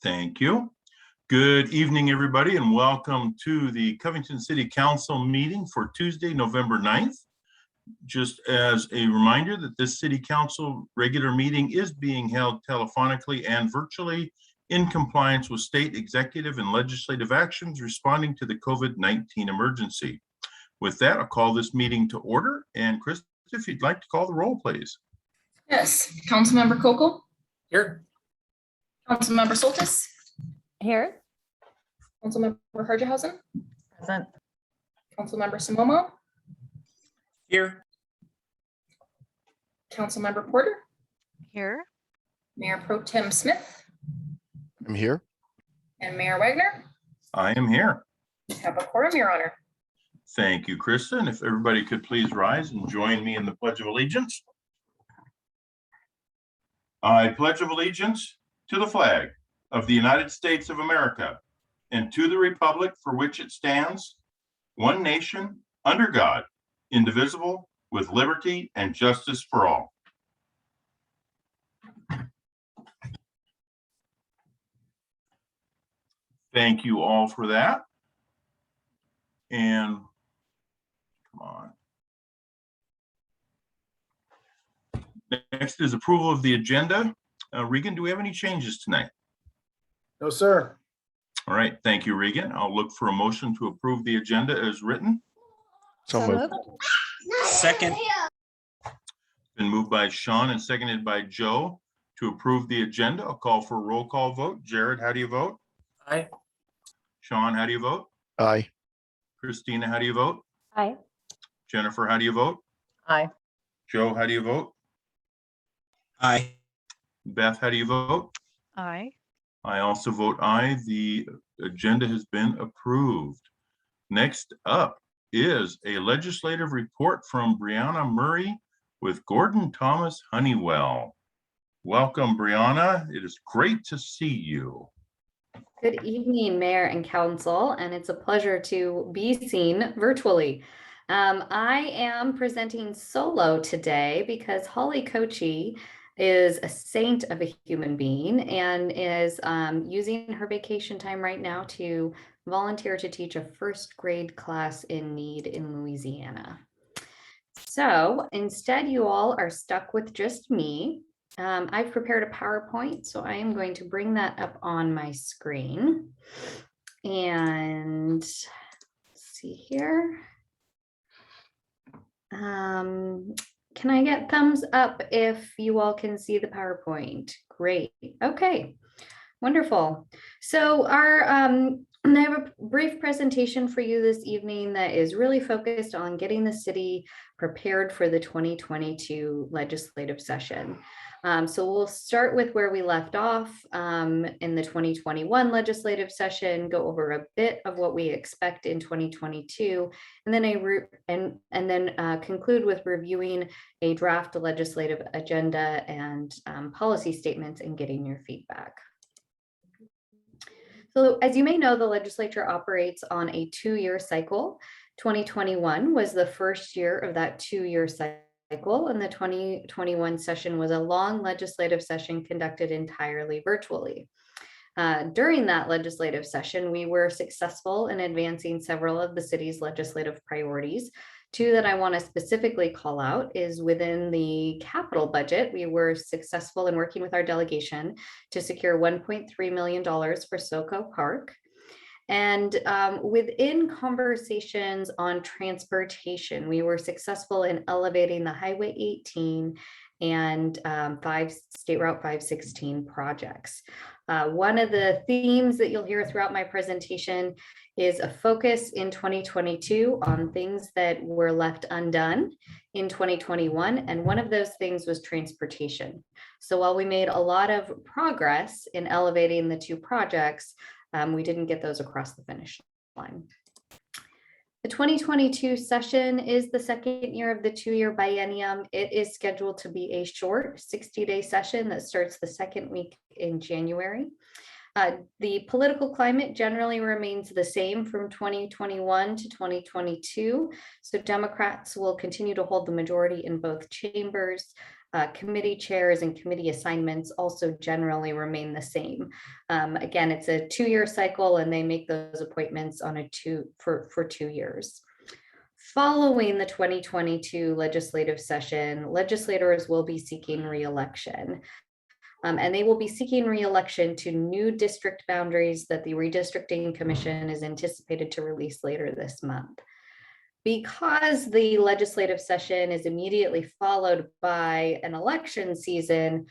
Thank you. Good evening, everybody, and welcome to the Covington City Council meeting for Tuesday, November 9th. Just as a reminder that this City Council regular meeting is being held telephonically and virtually in compliance with state executive and legislative actions responding to the COVID-19 emergency. With that, I'll call this meeting to order. And Chris, if you'd like to call the roll, please. Yes, Councilmember Kokel. Here. Councilmember Soltis. Here. Councilmember Harjehausen. Present. Councilmember Simomo. Here. Councilmember Porter. Here. Mayor Pro Tem Smith. I'm here. And Mayor Wagner. I am here. Have a quorum, Your Honor. Thank you, Krista. And if everybody could please rise and join me in the Pledge of Allegiance. I pledge of allegiance to the flag of the United States of America and to the republic for which it stands, one nation, under God, indivisible, with liberty and justice for all. Thank you all for that. And come on. Next is approval of the agenda. Regan, do we have any changes tonight? No, sir. All right, thank you, Regan. I'll look for a motion to approve the agenda as written. So moved. Second. Been moved by Sean and seconded by Joe to approve the agenda. I'll call for a roll call vote. Jared, how do you vote? Aye. Sean, how do you vote? Aye. Christina, how do you vote? Aye. Jennifer, how do you vote? Aye. Joe, how do you vote? Aye. Beth, how do you vote? Aye. I also vote aye. The agenda has been approved. Next up is a legislative report from Brianna Murray with Gordon Thomas Honeywell. Welcome, Brianna. It is great to see you. Good evening, Mayor and Council, and it's a pleasure to be seen virtually. I am presenting solo today because Holly Kochi is a saint of a human being and is using her vacation time right now to volunteer to teach a first grade class in need in Louisiana. So instead, you all are stuck with just me. I've prepared a PowerPoint, so I am going to bring that up on my screen. And let's see here. Can I get thumbs up if you all can see the PowerPoint? Great. Okay, wonderful. So I have a brief presentation for you this evening that is really focused on getting the city prepared for the 2022 legislative session. So we'll start with where we left off in the 2021 legislative session, go over a bit of what we expect in 2022, and then conclude with reviewing a draft legislative agenda and policy statements and getting your feedback. So as you may know, the legislature operates on a 2-year cycle. 2021 was the first year of that 2-year cycle, and the 2021 session was a long legislative session conducted entirely virtually. During that legislative session, we were successful in advancing several of the city's legislative priorities. Two that I want to specifically call out is within the capital budget. We were successful in working with our delegation to secure $1.3 million for SoCo Park. And within conversations on transportation, we were successful in elevating the Highway 18 and State Route 516 projects. One of the themes that you'll hear throughout my presentation is a focus in 2022 on things that were left undone in 2021. And one of those things was transportation. So while we made a lot of progress in elevating the two projects, we didn't get those across the finish line. The 2022 session is the second year of the 2-year biennium. It is scheduled to be a short 60-day session that starts the second week in January. The political climate generally remains the same from 2021 to 2022. So Democrats will continue to hold the majority in both chambers. Committee chairs and committee assignments also generally remain the same. Again, it's a 2-year cycle and they make those appointments on for 2 years. Following the 2022 legislative session, legislators will be seeking re-election. And they will be seeking re-election to new district boundaries that the Redistricting Commission is anticipated to release later this month. Because the legislative session is immediately followed by an election season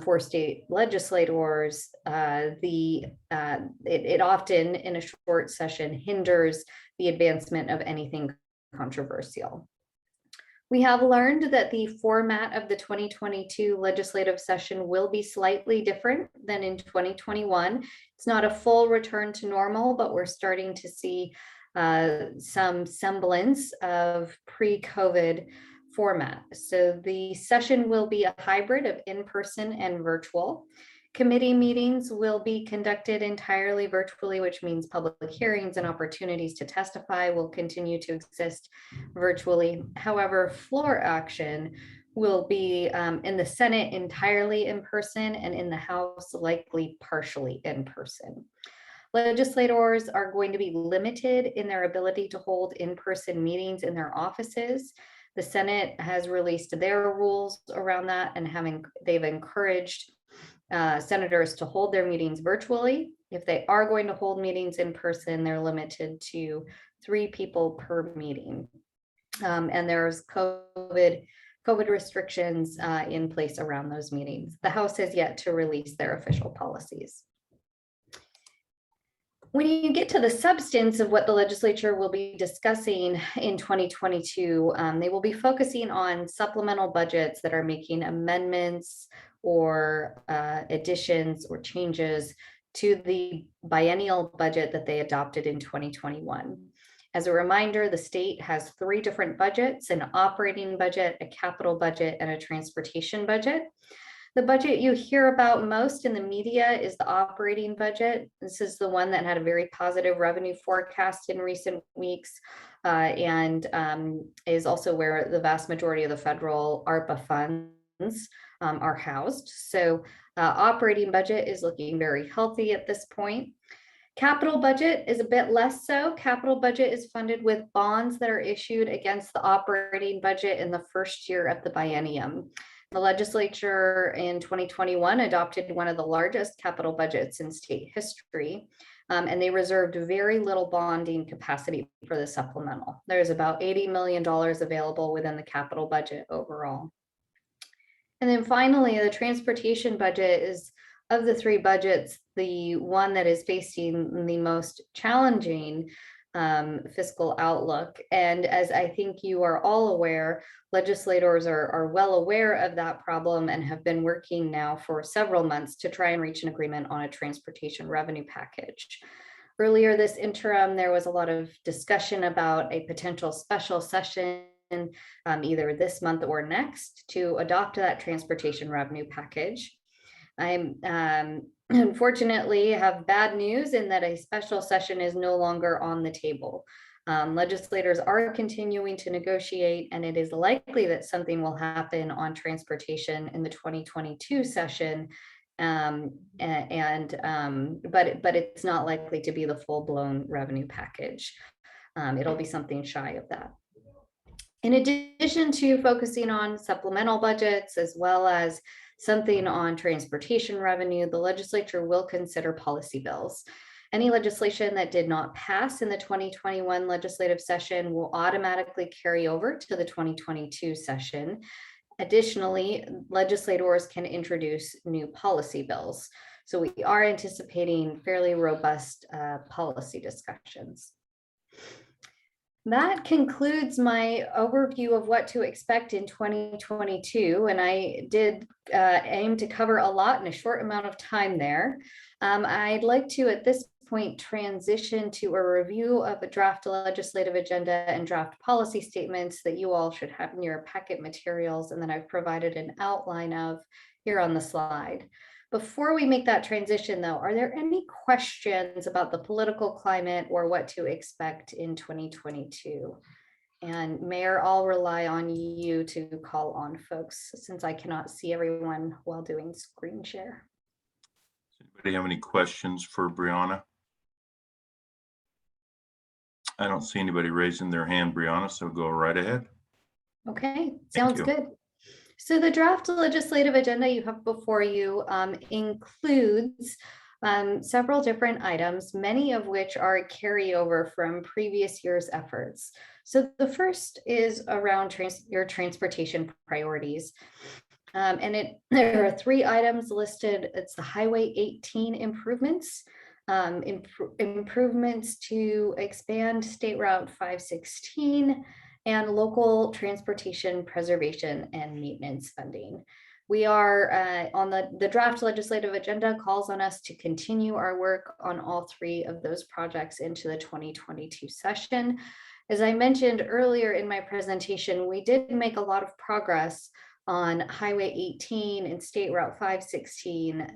for state legislators, it often in a short session hinders the advancement of anything controversial. We have learned that the format of the 2022 legislative session will be slightly different than in 2021. It's not a full return to normal, but we're starting to see some semblance of pre-COVID format. So the session will be a hybrid of in-person and virtual. Committee meetings will be conducted entirely virtually, which means public hearings and opportunities to testify will continue to exist virtually. However, floor action will be in the Senate entirely in person and in the House likely partially in person. Legislators are going to be limited in their ability to hold in-person meetings in their offices. The Senate has released their rules around that and they've encouraged senators to hold their meetings virtually. If they are going to hold meetings in person, they're limited to 3 people per meeting. And there's COVID restrictions in place around those meetings. The House has yet to release their official policies. When you get to the substance of what the legislature will be discussing in 2022, they will be focusing on supplemental budgets that are making amendments or additions or changes to the biennial budget that they adopted in 2021. As a reminder, the state has 3 different budgets: an operating budget, a capital budget, and a transportation budget. The budget you hear about most in the media is the operating budget. This is the one that had a very positive revenue forecast in recent weeks and is also where the vast majority of the federal ARPA funds are housed. So operating budget is looking very healthy at this point. Capital budget is a bit less so. Capital budget is funded with bonds that are issued against the operating budget in the first year of the biennium. The legislature in 2021 adopted one of the largest capital budgets in state history, and they reserved very little bonding capacity for the supplemental. There's about $80 million available within the capital budget overall. And then finally, the transportation budget is, of the 3 budgets, the one that is facing the most challenging fiscal outlook. And as I think you are all aware, legislators are well aware of that problem and have been working now for several months to try and reach an agreement on a transportation revenue package. Earlier this interim, there was a lot of discussion about a potential special session either this month or next to adopt that transportation revenue package. I'm unfortunately have bad news in that a special session is no longer on the table. Legislators are continuing to negotiate, and it is likely that something will happen on transportation in the 2022 session. But it's not likely to be the full-blown revenue package. It'll be something shy of that. In addition to focusing on supplemental budgets as well as something on transportation revenue, the legislature will consider policy bills. Any legislation that did not pass in the 2021 legislative session will automatically carry over to the 2022 session. Additionally, legislators can introduce new policy bills. So we are anticipating fairly robust policy discussions. That concludes my overview of what to expect in 2022, and I did aim to cover a lot in a short amount of time there. I'd like to, at this point, transition to a review of the draft legislative agenda and draft policy statements that you all should have in your packet materials, and that I've provided an outline of here on the slide. Before we make that transition, though, are there any questions about the political climate or what to expect in 2022? And Mayor, I'll rely on you to call on folks since I cannot see everyone while doing screen share. Does anybody have any questions for Brianna? I don't see anybody raising their hand, Brianna, so go right ahead. Okay, sounds you. good. So the draft legislative agenda you have before you includes several different items, many of which are a carryover from previous year's efforts. So the first is around your transportation priorities. There are 3 items listed. It's the Highway 18 improvements, improvements to expand State Route 516, and local transportation preservation and maintenance funding. We are on the draft legislative agenda calls on us to continue our work on all 3 of those projects into the 2022 session. As I mentioned earlier in my presentation, we did make a lot of progress on Highway 18 and State Route 516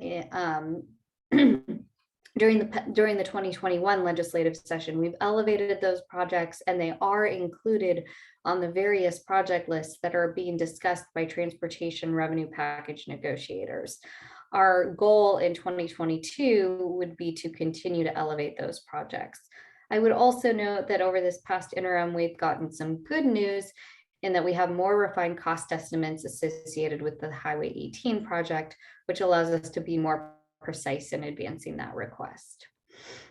during the 2021 legislative session. We've elevated those projects and they are included on the various project lists that are being discussed by transportation revenue package negotiators. Our goal in 2022 would be to continue to elevate those projects. I would also note that over this past interim, we've gotten some good news in that we have more refined cost estimates associated with the Highway 18 project, which allows us to be more precise in advancing that request.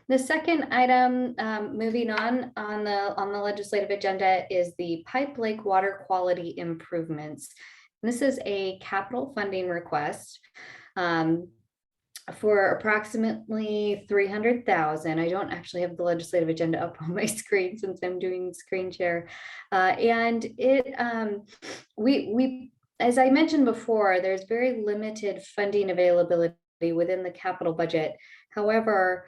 The second item, moving on the legislative agenda, is the Pipe Lake water quality improvements. This is a capital funding request for approximately $300,000. I don't actually have the legislative agenda up on my screen since I'm doing screen share, and we as I mentioned before, there's very limited funding availability within the capital budget. However,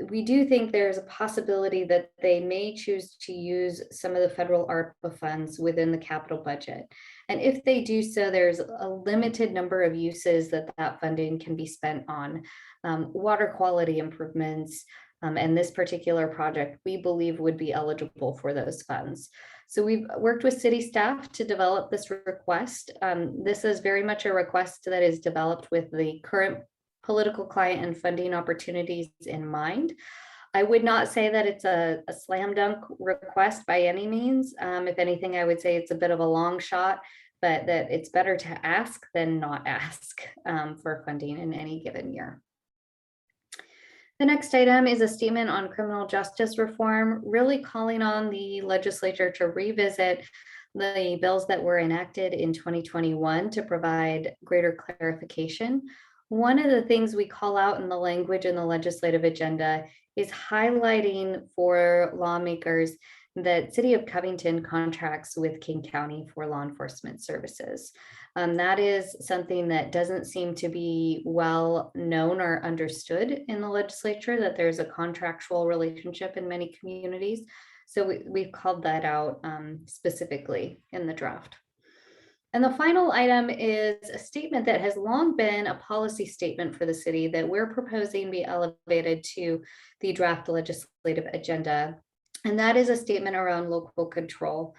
we do think there's a possibility that they may choose to use some of the federal ARPA funds within the capital budget. And if they do so, there's a limited number of uses that funding can be spent on. Water quality improvements, and this particular project we believe would be eligible for those funds. So we've worked with city staff to develop this request. This is very much a request that is developed with the current political client and funding opportunities in mind. I would not say that it's a slam dunk request by any means. If anything, I would say it's a bit of a long shot, but that it's better to ask than not ask for funding in any given year. The next item is a statement on criminal justice reform, really calling on the legislature to revisit the bills that were enacted in 2021 to provide greater clarification. One of the things we call out in the language in the legislative agenda is highlighting for lawmakers that City of Covington contracts with King County for law enforcement services. That is something that doesn't seem to be well known or understood in the legislature, that there's a contractual relationship in many communities. So we've called that out specifically in the draft. And the final item is a statement that has long been a policy statement for the city that we're proposing be elevated to the draft legislative agenda. And that is a statement around local control.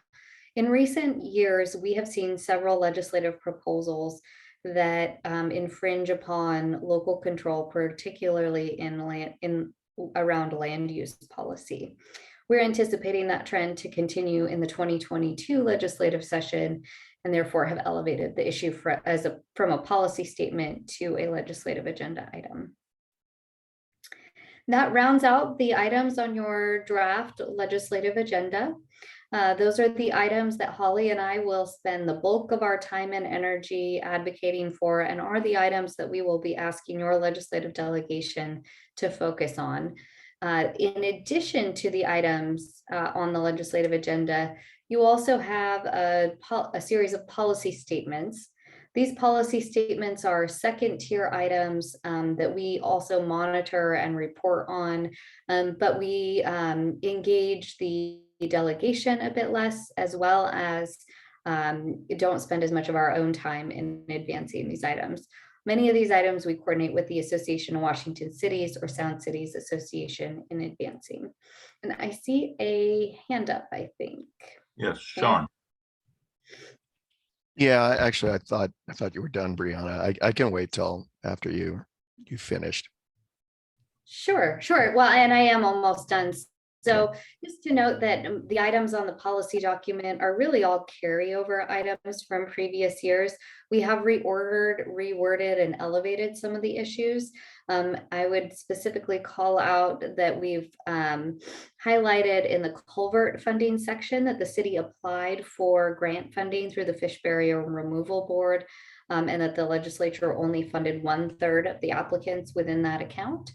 In recent years, we have seen several legislative proposals that infringe upon local control, particularly around land use policy. We're anticipating that trend to continue in the 2022 legislative session, and therefore have elevated the issue from a policy statement to a legislative agenda item. That rounds out the items on your draft legislative agenda. Those are the items that Holly and I will spend the bulk of our time and energy advocating for, and are the items that we will be asking your legislative delegation to focus on. In addition to the items on the legislative agenda, you also have a series of policy statements. These policy statements are second tier items that we also monitor and report on, but we engage the delegation a bit less, as well as don't spend as much of our own time in advancing these items. Many of these items we coordinate with the Association of Washington Cities or Sound Cities Association in advancing. And I see a hand up, I think. Yes, Sean. Yeah, actually, I thought you were done, Brianna. I can wait till after you finished. Sure. Well, and I am almost done. So just to note that the items on the policy document are really all carryover items from previous years. We have reordered, reworded, and elevated some of the issues. I would specifically call out that we've highlighted in the culvert funding section that the city applied for grant funding through the Fish Barrier Removal Board, and that the legislature only funded 1/3 of the applicants within that account.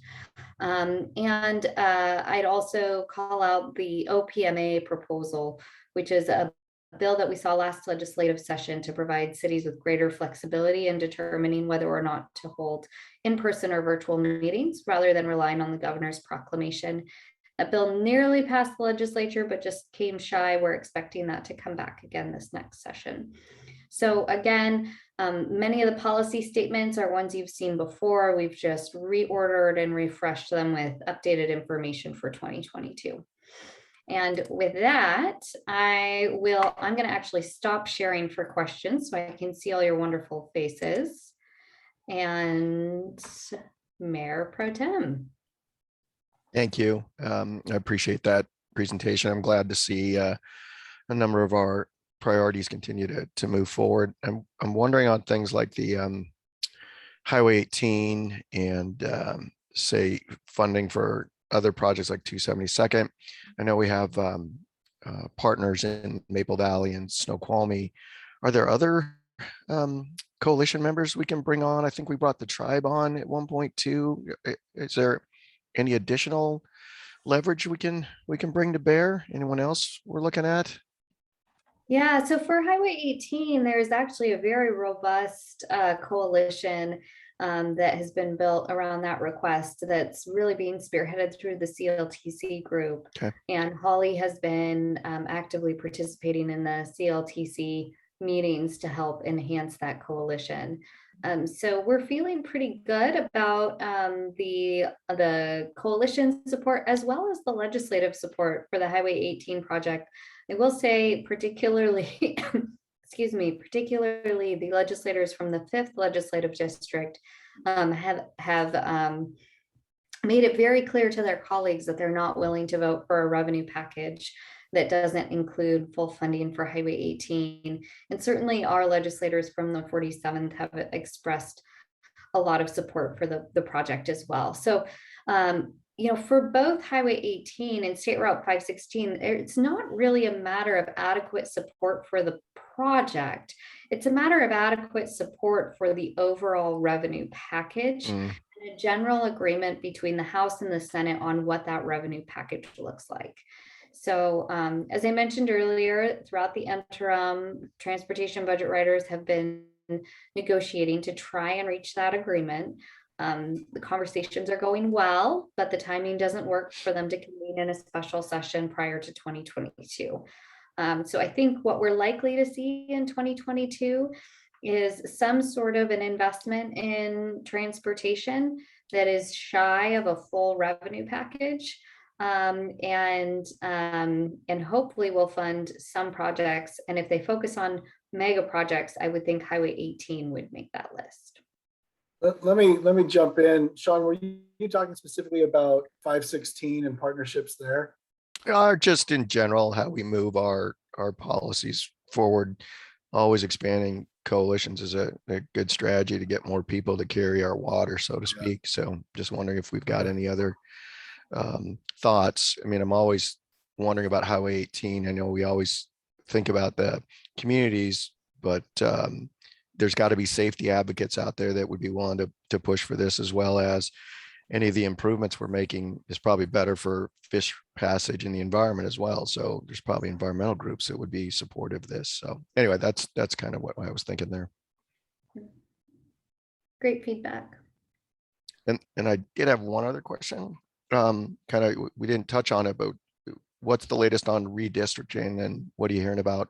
I'd also call out the OPMA proposal, which is a bill that we saw last legislative session to provide cities with greater flexibility in determining whether or not to hold in-person or virtual meetings rather than relying on the governor's proclamation. That bill nearly passed the legislature, but just came shy. We're expecting that to come back again this next session. So again, many of the policy statements are ones you've seen before. We've just reordered and refreshed them with updated information for 2022. And with that, I'm going to actually stop sharing for questions so I can see all your wonderful faces. And Mayor Pro Tem. Thank you. I appreciate that presentation. I'm glad to see a number of our priorities continue to move forward. I'm wondering on things like the Highway 18 and say funding for other projects like 272nd. I know we have partners in Maple Valley and Snoqualmie. Are there other coalition members we can bring on? I think we brought the tribe on at 1.2. Is there any additional leverage we can bring to bear? Anyone else we're looking at? Yeah, so for Highway 18, there's actually a very robust coalition that has been built around that request that's really being spearheaded through the CLTC group. Okay. And Holly has been actively participating in the CLTC meetings to help enhance that coalition. So we're feeling pretty good about the coalition support as well as the legislative support for the Highway 18 project. I will say particularly, excuse me, particularly the legislators from the 5th legislative district have made it very clear to their colleagues that they're not willing to vote for a revenue package that doesn't include full funding for Highway 18. And certainly our legislators from the 47th have expressed a lot of support for the project as well. So, you know, for both Highway 18 and State Route 516, it's not really a matter of adequate support for the project. It's a matter of adequate support for the overall revenue package and a general agreement between the House and the Senate on what that revenue package looks like. So as I mentioned earlier, throughout the interim, transportation budget writers have been negotiating to try and reach that agreement. The conversations are going well, but the timing doesn't work for them to convene in a special session prior to 2022. So I think what we're likely to see in 2022 is some sort of an investment in transportation that is shy of a full revenue package. And hopefully we'll fund some projects. And if they focus on mega projects, I would think Highway 18 would make that list. Let me jump in. Sean, were you talking specifically about 516 and partnerships there? Just in general, how we move our policies forward. Always expanding coalitions is a good strategy to get more people to carry our water, so to speak. Yeah. So just wondering if we've got any other thoughts. I mean, I'm always wondering about Highway 18. I know we always think about the communities, but there's got to be safety advocates out there that would be willing to push for this, as well as any of the improvements we're making is probably better for fish passage in the environment as well. So there's probably environmental groups that would be supportive of this. So anyway, that's kind of what I was thinking there. Great feedback. And I did have one other question. We didn't touch on it, but what's the latest on redistricting and what are you hearing about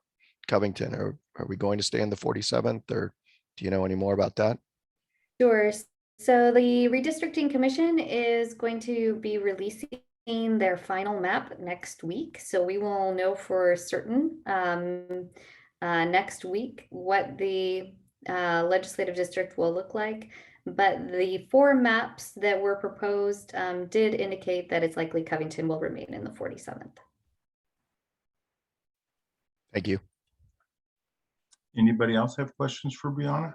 Covington? Or are we going to stay in the 47th, or do you know any more about that? Sure. So the redistricting commission is going to be releasing their final map next week. So we will know for certain next week what the legislative district will look like. But the 4 maps that were proposed did indicate that it's likely Covington will remain in the 47th. Thank you. Anybody else have questions for Brianna?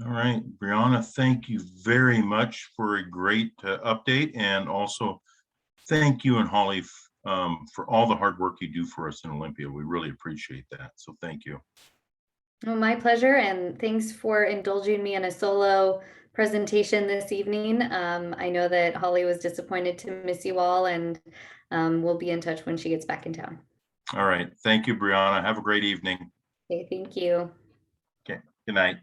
All right, Brianna, thank you very much for a great update, and also thank you and Holly for all the hard work you do for us in Olympia. We really appreciate that. So thank you. Well, my pleasure, and thanks for indulging me in a solo presentation this evening. I know that Holly was disappointed to miss you all, and we'll be in touch when she gets back in town. All right. Thank you, Brianna. Have a great evening. Okay, thank you. Okay. Good night.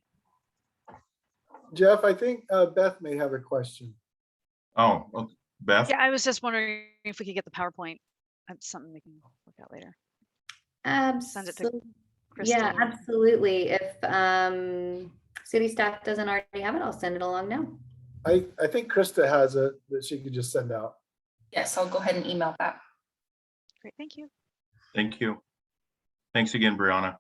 Jeff, I think Beth may have a question. Oh, okay. Beth? Yeah, I was just wondering if we could get the PowerPoint. That's something we can work out later. Send it to Crystal. Yeah, absolutely. If city staff doesn't already have it, I'll send it along now. I think Krista has it that she could just send out. Yes, I'll go ahead and email that. Great, thank you. Thank you. Thanks again, Brianna.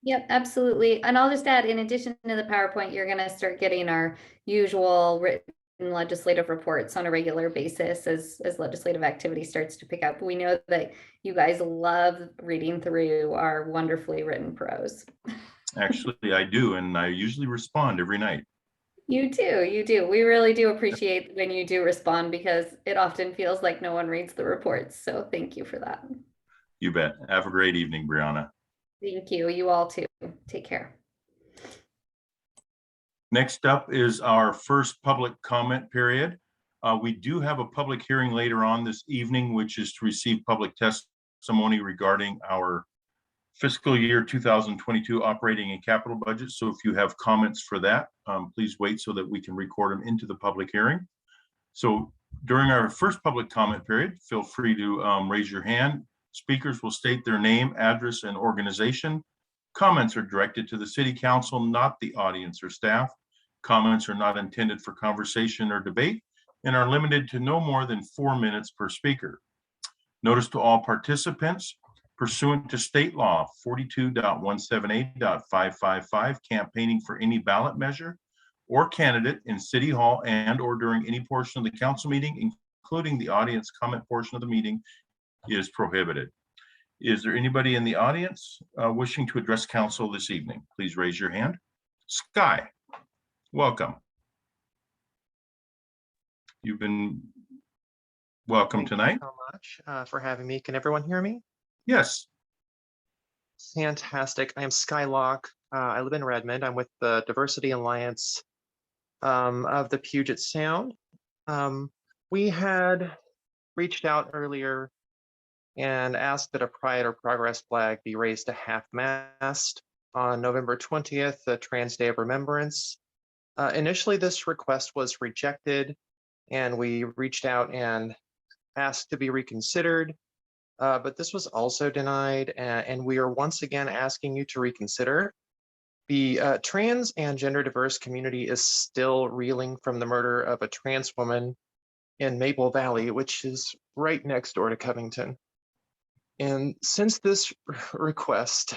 Yep, absolutely. And I'll just add, in addition to the PowerPoint, you're going to start getting our usual written legislative reports on a regular basis as legislative activity starts to pick up. We know that you guys love reading through our wonderfully written prose. Actually, I do, and I usually respond every night. You do, you do. We really do appreciate when you do respond, because it often feels like no one reads the reports. So thank you for that. You bet. Have a great evening, Brianna. Thank you. You all too. Take care. Next up is our first public comment period. We do have a public hearing later on this evening, which is to receive public testimony regarding our fiscal year 2022 operating and capital budget. So if you have comments for that, please wait so that we can record them into the public hearing. So during our first public comment period, feel free to raise your hand. Speakers will state their name, address, and organization. Comments are directed to the city council, not the audience or staff. Comments are not intended for conversation or debate and are limited to no more than 4 minutes per speaker. Notice to all participants, pursuant to state law 42.178.555, campaigning for any ballot measure or candidate in City Hall and or during any portion of the council meeting, including the audience comment portion of the meeting, is prohibited. Is there anybody in the audience wishing to address council this evening? Please raise your hand. Sky, welcome. You've been welcome tonight. Thank you so much for having me. Can everyone hear me? Yes. Fantastic. I am Skylock. I live in Redmond. I'm with the Diversity Alliance of the Puget Sound. We had reached out earlier and asked that a Pride or Progress flag be raised to half-mast on November 20th, the Trans Day of Remembrance. Initially, this request was rejected, and we reached out and asked to be reconsidered, but this was also denied, and we are once again asking you to reconsider. The trans and gender diverse community is still reeling from the murder of a trans woman in Maple Valley, which is right next door to Covington. And since this request,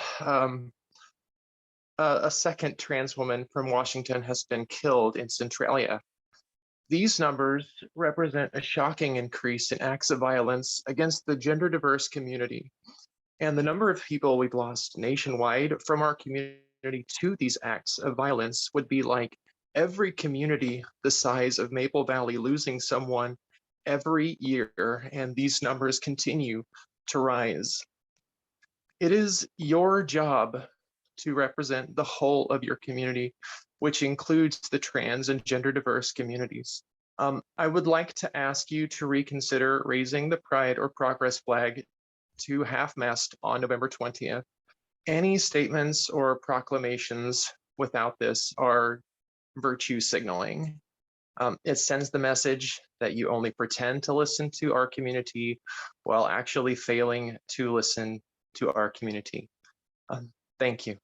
a second trans woman from Washington has been killed in Centralia. These numbers represent a shocking increase in acts of violence against the gender diverse community. And the number of people we've lost nationwide from our community to these acts of violence would be like every community the size of Maple Valley losing someone every year, and these numbers continue to rise. It is your job to represent the whole of your community, which includes the trans and gender diverse communities. I would like to ask you to reconsider raising the Pride or Progress flag to half-mast on November 20th. Any statements or proclamations without this are virtue signaling. It sends the message that you only pretend to listen to our community while actually failing to listen to our community. Thank you.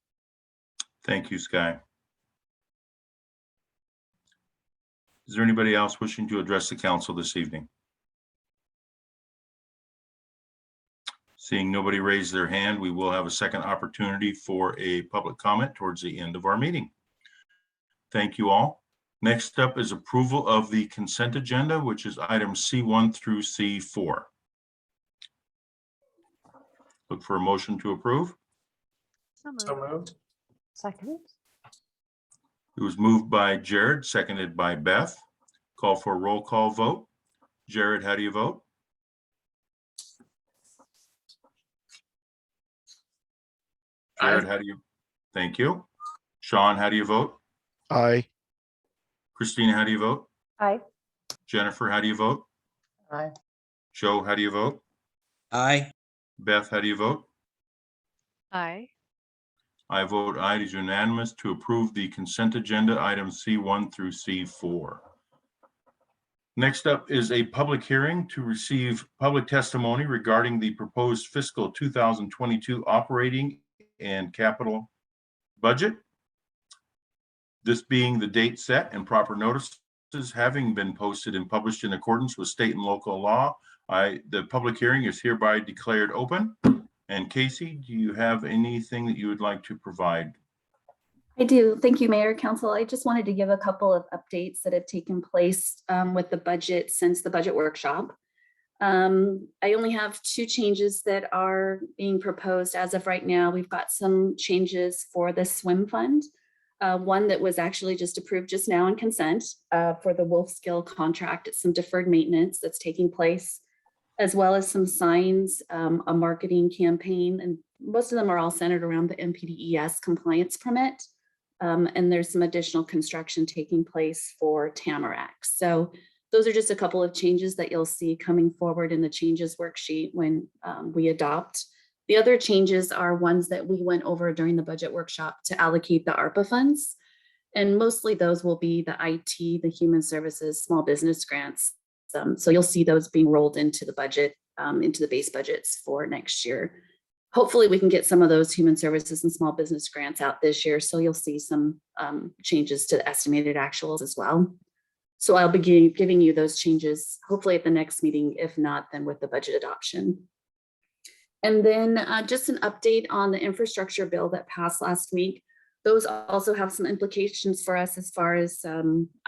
Thank you, Sky. Is there anybody else wishing to address the council this evening? Seeing nobody raise their hand, we will have a second opportunity for a public comment towards the end of our meeting. Thank you all. Next up is approval of the consent agenda, which is items C1 through C4. Look for a motion to approve. So moved. moved. Second. It was moved by Jared, seconded by Beth. Call for a roll call vote. Jared, how do you vote? Jared, how do you? Thank you. Sean, how do you vote? Aye. Christina, how do you vote? Aye. Jennifer, how do you vote? Aye. Joe, how do you vote? Aye. Beth, how do you vote? Aye. I vote aye. It is unanimous to approve the consent agenda items C1 through C4. Next up is a public hearing to receive public testimony regarding the proposed fiscal 2022 operating and capital budget. This being the date set and proper notices having been posted and published in accordance with state and local law, the public hearing is hereby declared open. And Casey, do you have anything that you would like to provide? I do. Thank you, Mayor, Council. I just wanted to give a couple of updates that have taken place with the budget since the budget workshop. I only have 2 changes that are being proposed as of right now. We've got some changes for the swim fund. One that was actually just approved just now in consent for the Wolfskill contract. It's some deferred maintenance that's taking place, as well as some signs, a marketing campaign, and most of them are all centered around the MPDES compliance permit. And there's some additional construction taking place for Tamarack. So those are just a couple of changes that you'll see coming forward in the changes worksheet when we adopt. The other changes are ones that we went over during the budget workshop to allocate the ARPA funds. And mostly those will be the IT, the human services, small business grants. So you'll see those being rolled into the budget, into the base budgets for next year. Hopefully we can get some of those human services and small business grants out this year. So you'll see some changes to the estimated actuals as well. So I'll be giving you those changes, hopefully at the next meeting. If not, then with the budget adoption. And then just an update on the infrastructure bill that passed last week. Those also have some implications for us as far as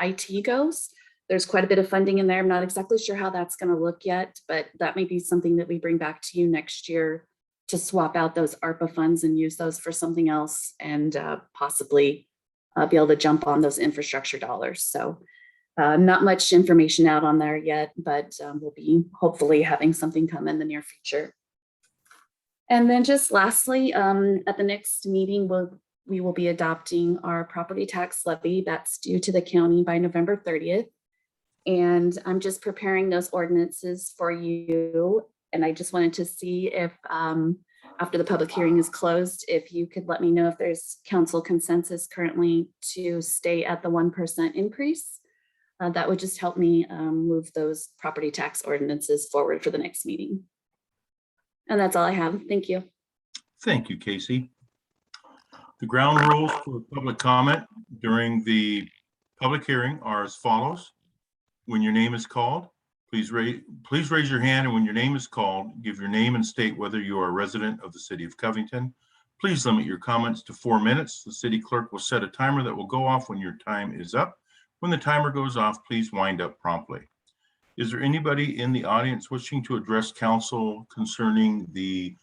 IT goes. There's quite a bit of funding in there. I'm not exactly sure how that's going to look yet, but that may be something that we bring back to you next year to swap out those ARPA funds and use those for something else and possibly be able to jump on those infrastructure dollars. So not much information out on there yet, but we'll be hopefully having something come in the near future. And then just lastly, at the next meeting, we will be adopting our property tax levy that's due to the county by November 30th. And I'm just preparing those ordinances for you. And I just wanted to see if after the public hearing is closed, if you could let me know if there's council consensus currently to stay at the 1% increase. That would just help me move those property tax ordinances forward for the next meeting. And that's all I have. Thank you. Thank you, Casey. The ground rules for public comment during the public hearing are as follows. When your name is called, please raise your hand, and when your name is called, give your name and state whether you are a resident of the city of Covington. Please limit your comments to 4 minutes. The city clerk will set a timer that will go off when your time is up. When the timer goes off, please wind up promptly. Is there anybody in the audience wishing to address council concerning the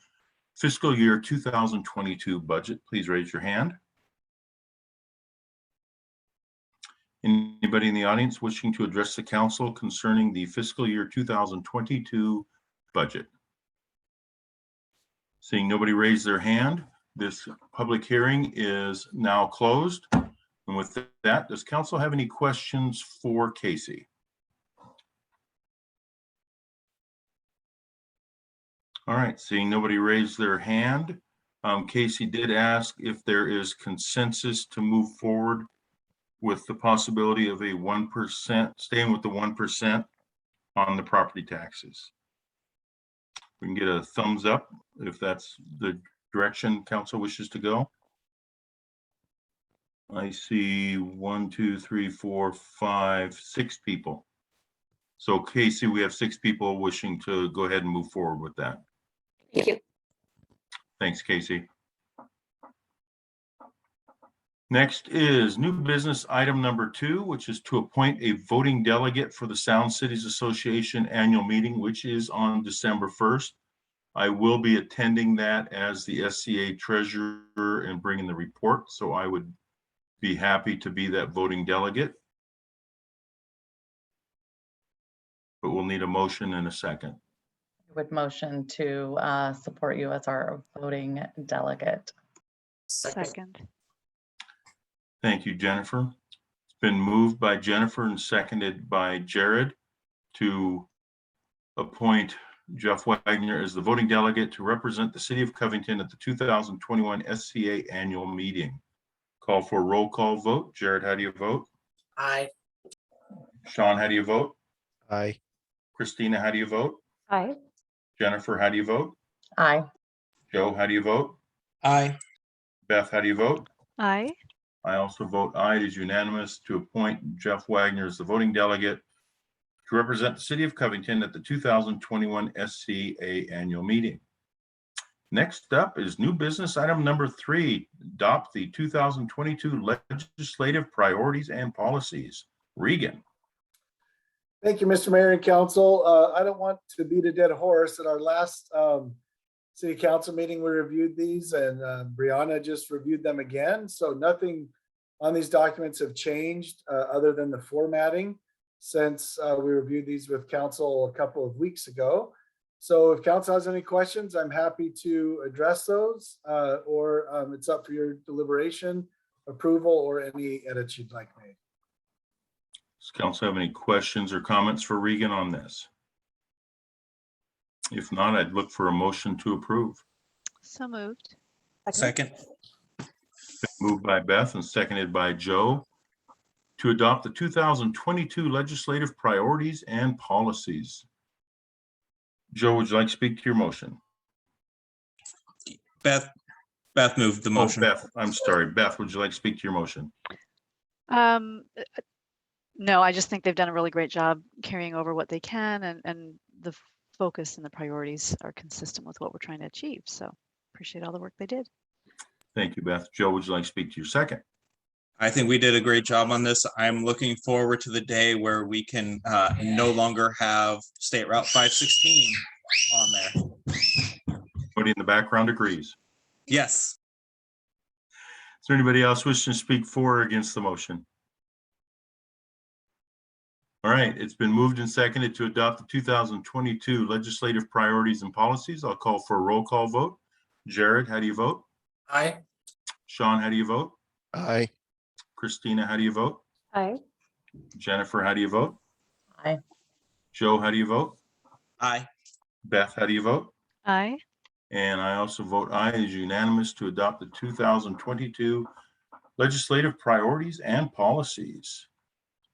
fiscal year 2022 budget? Please raise your hand. Anybody in the audience wishing to address the council concerning the fiscal year 2022 budget? Seeing nobody raise their hand, this public hearing is now closed. And with that, does council have any questions for Casey? All right, seeing nobody raise their hand, Casey did ask if there is consensus to move forward with the possibility of a 1%, staying with the 1% on the property taxes. We can get a thumbs up if that's the direction council wishes to go. I see 1, 2, 3, 4, 5, 6 people. So Casey, we have 6 people wishing to go ahead and move forward with that. Thank you. Thanks, Casey. Next is new business item number 2, which is to appoint a voting delegate for the Sound Cities Association annual meeting, which is on December 1st. I will be attending that as the SCA treasurer and bringing the report, so I would be happy to be that voting delegate. But we'll need a motion in a second. Would motion to support you as our voting delegate. Second. Thank you, Jennifer. It's been moved by Jennifer and seconded by Jared to appoint Jeff Wagner as the voting delegate to represent the city of Covington at the 2021 SCA annual meeting. Call for a roll call vote. Jared, how do you vote? Aye. Sean, how do you vote? Aye. Christina, how do you vote? Aye. Jennifer, how do you vote? Aye. Joe, how do you vote? Aye. Beth, how do you vote? Aye. I also vote aye. It is unanimous to appoint Jeff Wagner as the voting delegate to represent the city of Covington at the 2021 SCA annual meeting. Next up is new business item number 3, adopt the 2022 legislative priorities and policies. Regan. Thank you, Mr. Mayor and Council. I don't want to beat a dead horse. At our last city council meeting, we reviewed these, and Brianna just reviewed them again. So nothing on these documents have changed other than the formatting since we reviewed these with council a couple of weeks ago. So if council has any questions, I'm happy to address those, or it's up for your deliberation, approval, or any edits you'd like made. Does council have any questions or comments for Regan on this? If not, I'd look for a motion to approve. So moved. Second. Moved by Beth and seconded by Joe to adopt the 2022 legislative priorities and policies. Joe, would you like to speak to your motion? Beth moved the motion. Oh, Beth, I'm sorry. Beth, would you like to speak to your motion? No, I just think they've done a really great job carrying over what they can, and the focus and the priorities are consistent with what we're trying to achieve. So appreciate all the work they did. Thank you, Beth. Joe, would you like to speak to your second? I think we did a great job on this. I'm looking forward to the day where we can no longer have State Route 516 on there. Anybody in the background agrees? Yes. Is there anybody else wishing to speak for or against the motion? All right, it's been moved and seconded to adopt the 2022 legislative priorities and policies. I'll call for a roll call vote. Jared, how do you vote? Aye. Sean, how do you vote? Aye. Christina, how do you vote? Aye. Jennifer, how do you vote? Aye. Joe, how do you vote? Aye. Beth, how do you vote? Aye. And I also vote aye. It is unanimous to adopt the 2022 legislative priorities and policies.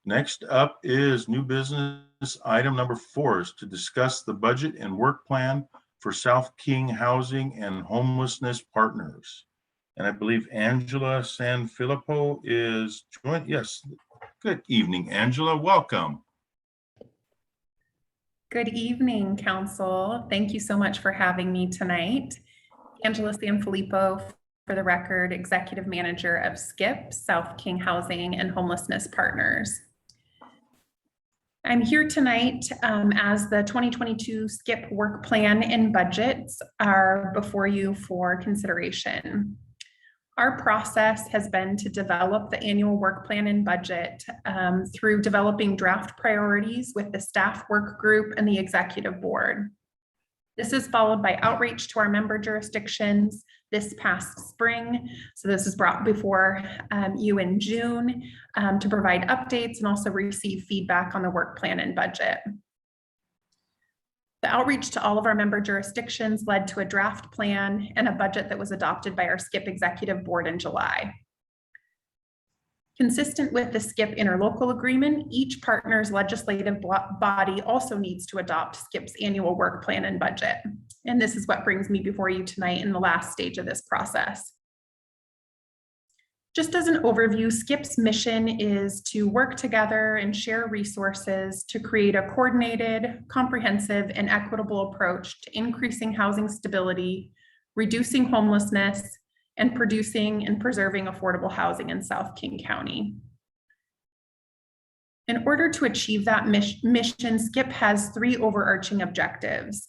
Next up is new business item number 4, is to discuss the budget and work plan for South King Housing and Homelessness Partners. And I believe Angela Sanfilippo is joined. Yes. Good evening, Angela. Welcome. Good evening, Council. Thank you so much for having me tonight. Angela Sanfilippo, for the record, Executive Manager of SKIP, South King Housing and Homelessness Partners. I'm here tonight as the 2022 SKIP work plan and budgets are before you for consideration. Our process has been to develop the annual work plan and budget through developing draft priorities with the staff work group and the executive board. This is followed by outreach to our member jurisdictions this past spring. So this is brought before you in June to provide updates and also receive feedback on the work plan and budget. The outreach to all of our member jurisdictions led to a draft plan and a budget that was adopted by our SKIP executive board in July. Consistent with the SKIP interlocal agreement, each partner's legislative body also needs to adopt SKIP's annual work plan and budget. And this is what brings me before you tonight in the last stage of this process. Just as an overview, SKIP's mission is to work together and share resources to create a coordinated, comprehensive, and equitable approach to increasing housing stability, reducing homelessness, and producing and preserving affordable housing in South King County. In order to achieve that mission, SKIP has 3 overarching objectives.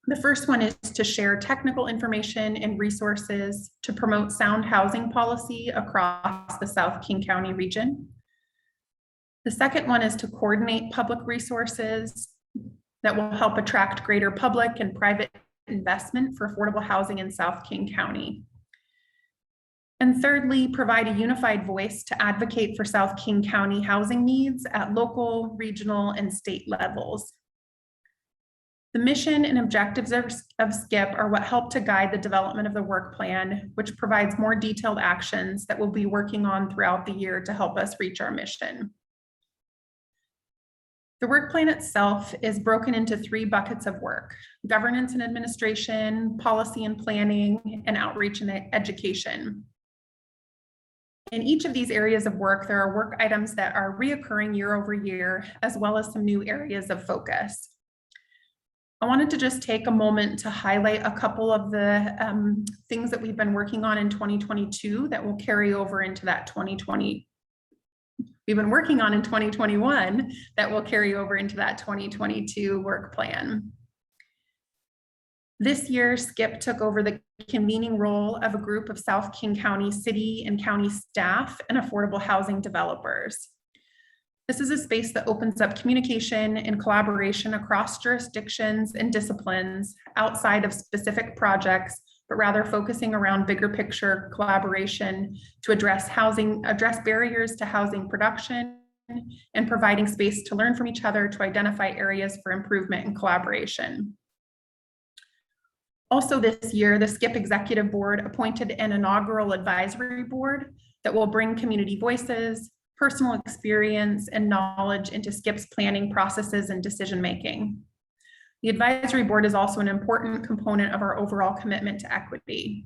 The first one is to share technical information and resources to promote sound housing policy across the South King County region. The second one is to coordinate public resources that will help attract greater public and private investment for affordable housing in South King County. And thirdly, provide a unified voice to advocate for South King County housing needs at local, regional, and state levels. The mission and objectives of SKIP are what help to guide the development of the work plan, which provides more detailed actions that we'll be working on throughout the year to help us reach our mission. The work plan itself is broken into 3 buckets of work: governance and administration, policy and planning, and outreach and education. In each of these areas of work, there are work items that are reoccurring year over year, as well as some new areas of focus. I wanted to just take a moment to highlight a couple of the things that we've been working on in 2022 that will carry over into that 2020. We've been working on in 2021 that will carry over into that 2022 work plan. This year, SKIP took over the convening role of a group of South King County city and county staff and affordable housing developers. This is a space that opens up communication and collaboration across jurisdictions and disciplines outside of specific projects, but rather focusing around bigger picture collaboration to address barriers to housing production and providing space to learn from each other to identify areas for improvement and collaboration. Also this year, the SKIP Executive Board appointed an inaugural advisory board that will bring community voices, personal experience, and knowledge into SKIP's planning processes and decision-making. The advisory board is also an important component of our overall commitment to equity.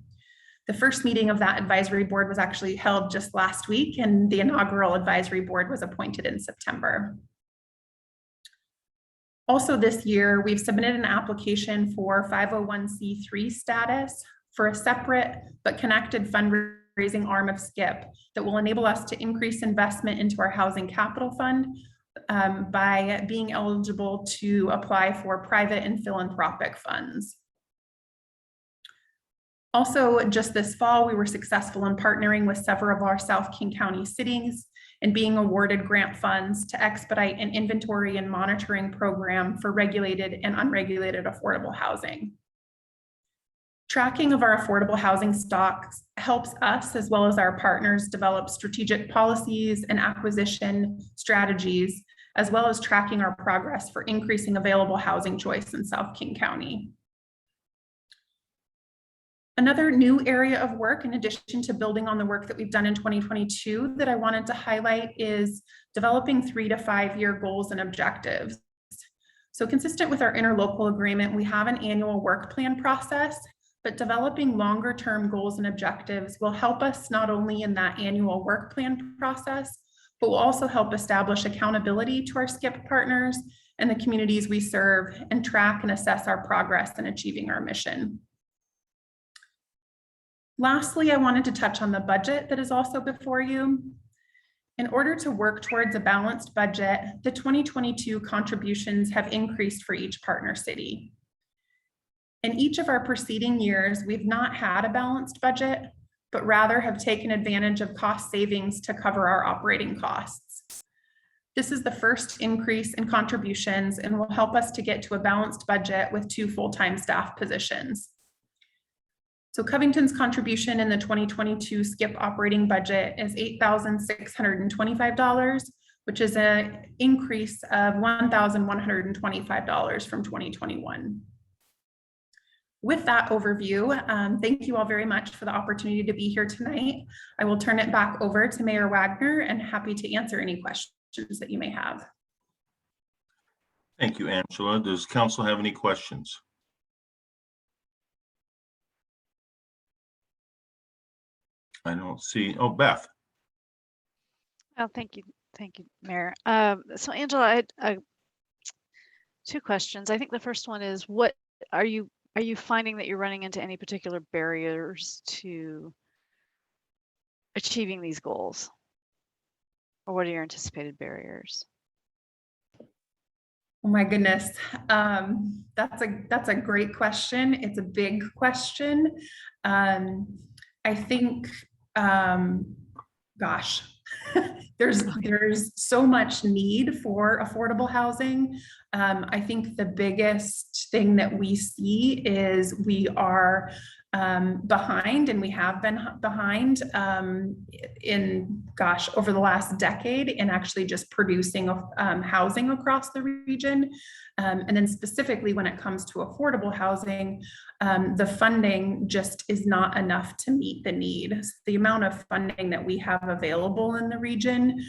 The first meeting of that advisory board was actually held just last week, and the inaugural advisory board was appointed in September. Also this year, we've submitted an application for 501c3 status for a separate but connected fundraising arm of SKIP that will enable us to increase investment into our housing capital fund by being eligible to apply for private and philanthropic funds. Also, just this fall, we were successful in partnering with several of our South King County cities and being awarded grant funds to expedite an inventory and monitoring program for regulated and unregulated affordable housing. Tracking of our affordable housing stocks helps us, as well as our partners, develop strategic policies and acquisition strategies, as well as tracking our progress for increasing available housing choice in South King County. Another new area of work, in addition to building on the work that we've done in 2022, that I wanted to highlight is developing 3 to 5 year goals and objectives. So consistent with our interlocal agreement, we have an annual work plan process, but developing longer term goals and objectives will help us not only in that annual work plan process, but will also help establish accountability to our SKIP partners and the communities we serve and track and assess our progress in achieving our mission. Lastly, I wanted to touch on the budget that is also before you. In order to work towards a balanced budget, the 2022 contributions have increased for each partner city. In each of our preceding years, we've not had a balanced budget, but rather have taken advantage of cost savings to cover our operating costs. This is the first increase in contributions and will help us to get to a balanced budget with 2 full-time staff positions. So Covington's contribution in the 2022 SKIP operating budget is $8,625, which is an increase of $1,125 from 2021. With that overview, thank you all very much for the opportunity to be here tonight. I will turn it back over to Mayor Wagner and happy to answer any questions that you may have. Thank you, Angela. Does council have any questions? I don't see, oh, Beth. Oh, thank you, Mayor. So Angela, I had two questions. I think the first one is, what are you finding that you're running into any particular barriers to achieving these goals? Or what are your anticipated barriers? Oh my goodness. That's a great question. It's a big question. I think, gosh, there's so much need for affordable housing. I think the biggest thing that we see is we are behind, and we have been behind over the last decade in actually just producing housing across the region. And then specifically when it comes to affordable housing, the funding just is not enough to meet the need. The amount of funding that we have available in the region,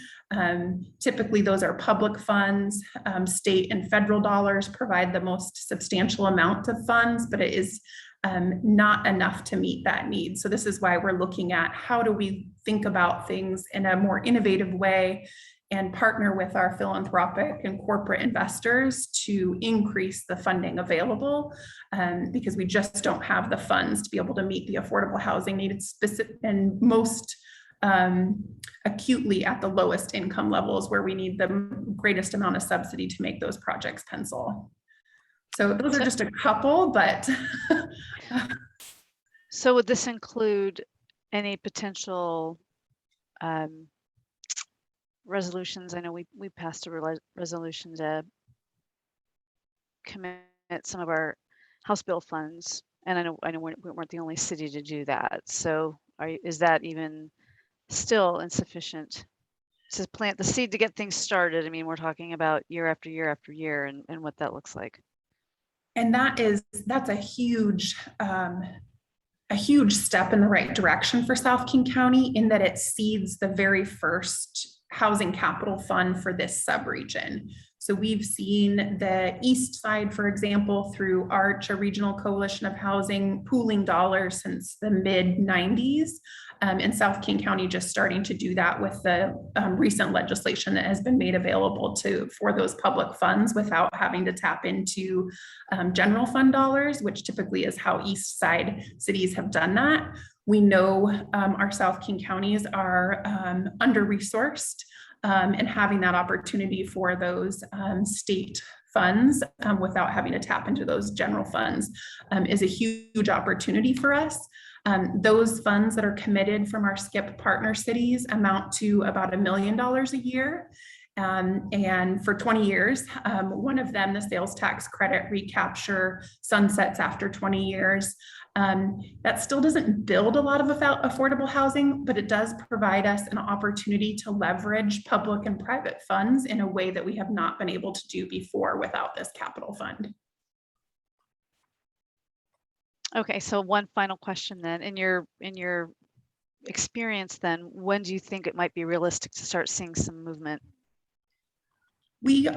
typically those are public funds. State and federal dollars provide the most substantial amount of funds, but it is not enough to meet that need. So this is why we're looking at how do we think about things in a more innovative way and partner with our philanthropic and corporate investors to increase the funding available, because we just don't have the funds to be able to meet the affordable housing needs, and most acutely at the lowest income levels where we need the greatest amount of subsidy to make those projects pencil. So those are just a couple, but. So would this include any potential resolutions? I know we passed a resolution to commit some of our House bill funds, and I know we weren't the only city to do that. So is that even still insufficient to plant the seed to get things started? I mean, we're talking about year after year after year, and what that looks like. And that's a huge step in the right direction for South King County, in that it seeds the very first housing capital fund for this subregion. So we've seen the east side, for example, through ARCH, a regional coalition of housing, pooling dollars since the mid-90s. And South King County just starting to do that with the recent legislation that has been made available for those public funds without having to tap into general fund dollars, which typically is how east side cities have done that. We know our South King counties are under-resourced, and having that opportunity for those state funds without having to tap into those general funds is a huge opportunity for us. Those funds that are committed from our SCIP partner cities amount to about $1 million a year. And for 20 years, one of them, the sales tax credit recapture, sunsets after 20 years. That still doesn't build a lot of affordable housing, but it does provide us an opportunity to leverage public and private funds in a way that we have not been able to do before without this capital fund. Okay, so one final question then. In your experience then, when do you think it might be realistic to start seeing some movement? We,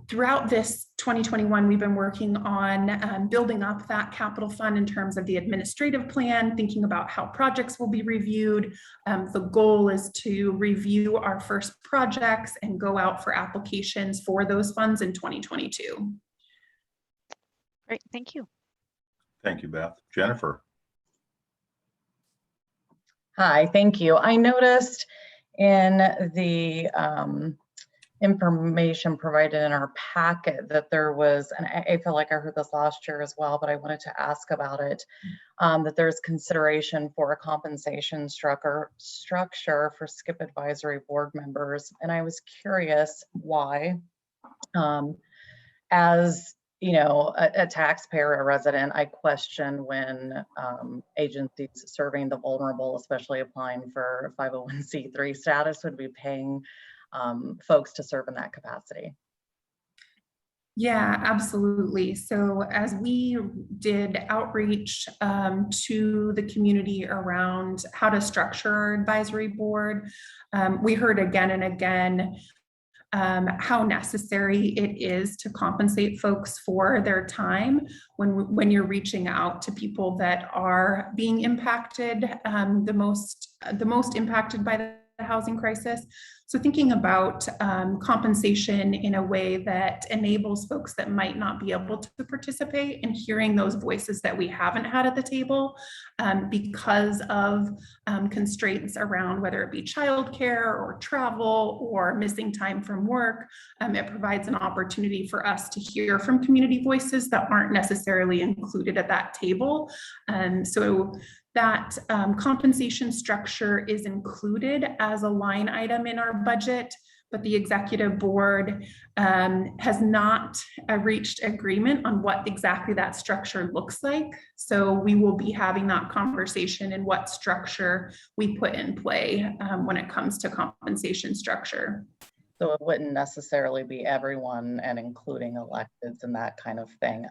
throughout this 2021, we've been working on building up that capital fund in terms of the administrative plan, thinking about how projects will be reviewed. The goal is to review our first projects and go out for applications for those funds in 2022. Great, thank you. Thank you, Beth. Jennifer. Hi, thank you. I noticed in the information provided in our packet that there was, and I feel like I heard this last year as well, but I wanted to ask about it, that there's consideration for a compensation structure for SCIP advisory board members. And I was curious why. As you know, a taxpayer, a resident, I question when agencies serving the vulnerable, especially applying for 501c3 status, would be paying folks to serve in that capacity. Yeah, absolutely. So as we did outreach to the community around how to structure our advisory board, we heard again and again how necessary it is to compensate folks for their time when you're reaching out to people that are being impacted, the most impacted by the housing crisis. So thinking about compensation in a way that enables folks that might not be able to participate, and hearing those voices that we haven't had at the table because of constraints around whether it be childcare or travel or missing time from work. It provides an opportunity for us to hear from community voices that aren't necessarily included at that table. So that compensation structure is included as a line item in our budget, but the executive board has not reached agreement on what exactly that structure looks like. So we will be having that conversation and what structure we put in play when it comes to compensation structure. So it wouldn't necessarily be everyone and including electeds and that kind of thing.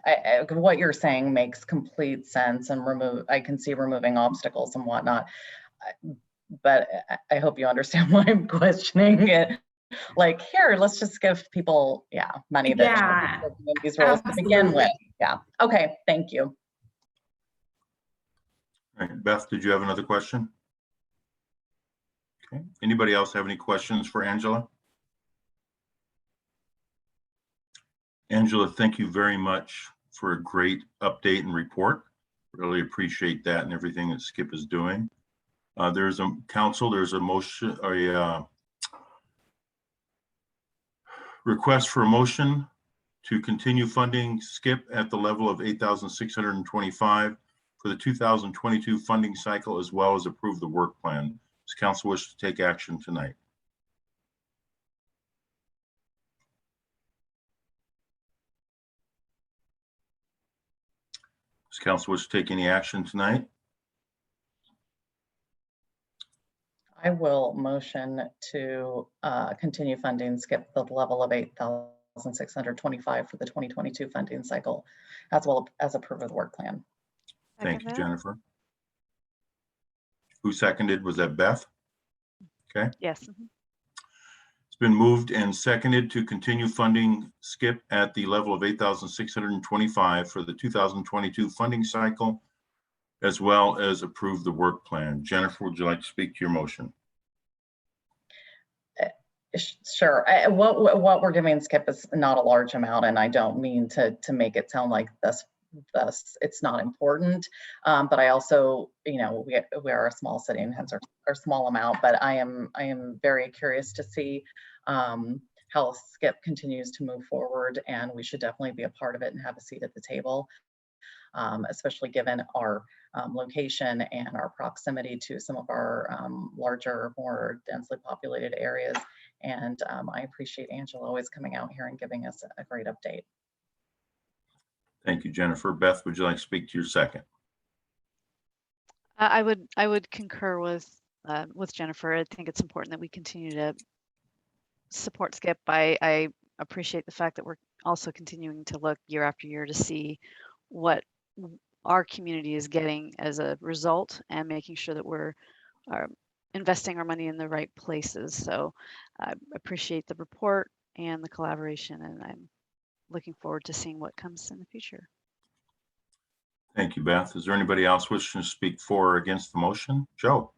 What you're saying makes complete sense, and I can see removing obstacles and whatnot. But I hope you understand why I'm questioning it. Like, here, let's just give people, money that these roles to begin with. Yeah. Okay. Thank you. All right, Beth, did you have another question? Okay. Anybody else have any questions for Angela? Angela, thank you very much for a great update and report. Really appreciate that and everything that Skip is doing. There's a motion, a request for a motion to continue funding Skip at the level of $8,625 for the 2022 funding cycle, as well as approve the work plan. Does council wish to take action tonight? Does council wish to take any action tonight? I will motion to continue funding Skip the level of $8,625 for the 2022 funding cycle, as well as approve of the work plan. Thank you, Jennifer. Who seconded? Was that Beth? Okay. Yes. It's been moved and seconded to continue funding Skip at the level of $8,625 for the 2022 funding cycle, as well as approve the work plan. Jennifer, would you like to speak to your motion? Sure. What we're giving Skip is not a large amount, and I don't mean to make it sound like this it's not important. But I also, we are a small city and hence our small amount. But I am very curious to see how Skip continues to move forward, and we should definitely be a part of it and have a seat at the table. Especially given our location and our proximity to some of our larger, more densely populated areas. And I appreciate Angela always coming out here and giving us a great update. Thank you, Jennifer. Beth, would you like to speak to your second? I would concur with Jennifer. I think it's important that we continue to support Skip. I appreciate the fact that we're also continuing to look year after year to see what our community is getting as a result, and making sure that we're investing our money in the right places. So I appreciate the report and the collaboration, and I'm looking forward to seeing what comes in the future. Thank you, Beth. Is there anybody else wishing to speak for or against the motion? Joe.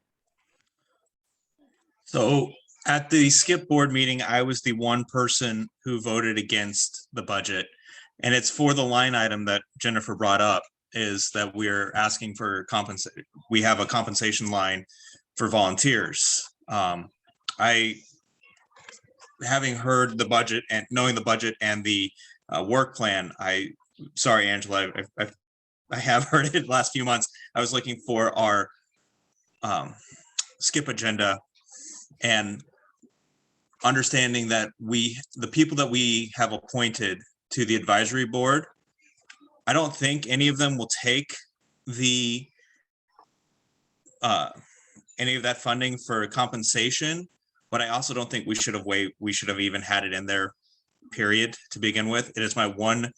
So at the Skip board meeting, I was the one person who voted against the budget. And it's for the line item that Jennifer brought up, is that we're asking for compensation. We have a compensation line for volunteers. Having heard the budget and knowing the budget and the work plan, sorry, Angela, I have heard it the last few months. I was looking for our Skip agenda and understanding that the people that we have appointed to the advisory board, I don't think any of them will take any of that funding for compensation, but I also don't think we should have even had it in there, period, to begin with. It is my one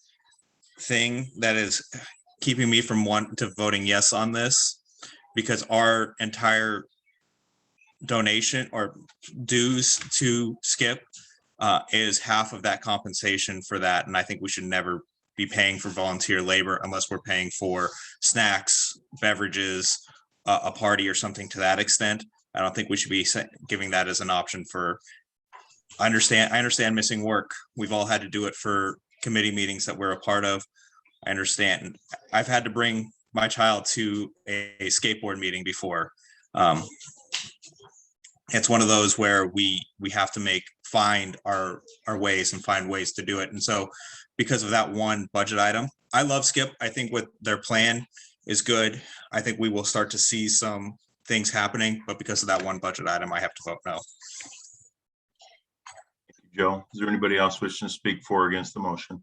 thing that is keeping me from voting yes on this, because our entire donation or dues to Skip is half of that compensation for that. And I think we should never be paying for volunteer labor unless we're paying for snacks, beverages, a party or something to that extent. I don't think we should be giving that as an option for, I understand missing work. We've all had to do it for committee meetings that we're a part of. I understand. I've had to bring my child to a skateboard meeting before. It's one of those where we have to find our ways and find ways to do it. And so because of that one budget item, I love Skip. I think what their plan is good. I think we will start to see some things happening, but because of that one budget item, I have to vote no. Joe, is there anybody else wishing to speak for or against the motion?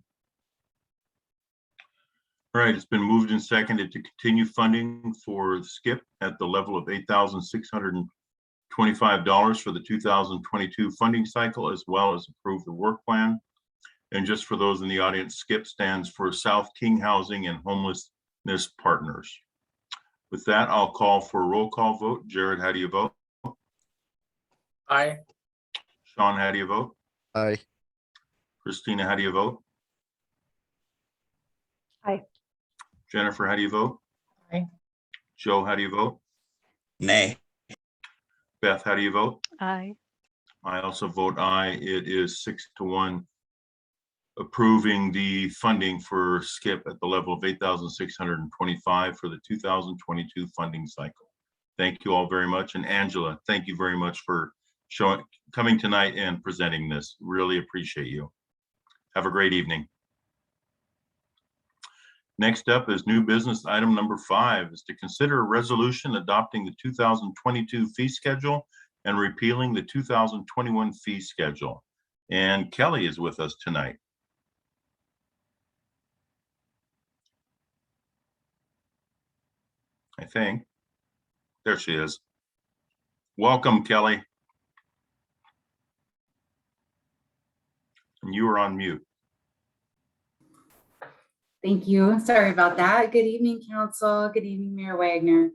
All right, it's been moved and seconded to continue funding for Skip at the level of $8,625 for the 2022 funding cycle, as well as approve the work plan. And just for those in the audience, SKIP stands for South King Housing and Homelessness Partners. With that, I'll call for a roll call vote. Jared, how do you vote? Aye. Sean, how do you vote? Aye. Christina, how do you vote? Aye. Jennifer, how do you vote? Aye. Joe, how do you vote? Nay. Beth, how do you vote? Aye. I also vote aye. It is 6-1 approving the funding for SKIP at the level of $8,625 for the 2022 funding cycle. Thank you all very much. And Angela, thank you very much for coming tonight and presenting this. Really appreciate you. Have a great evening. Next up is new business item number 5 is to consider a resolution adopting the 2022 fee schedule and repealing the 2021 fee schedule. And Kelly is with us tonight. I think. There she is. Welcome, Kelly. And you are on mute. Thank you. Sorry about that. Good evening, Council. Good evening, Mayor Wagner.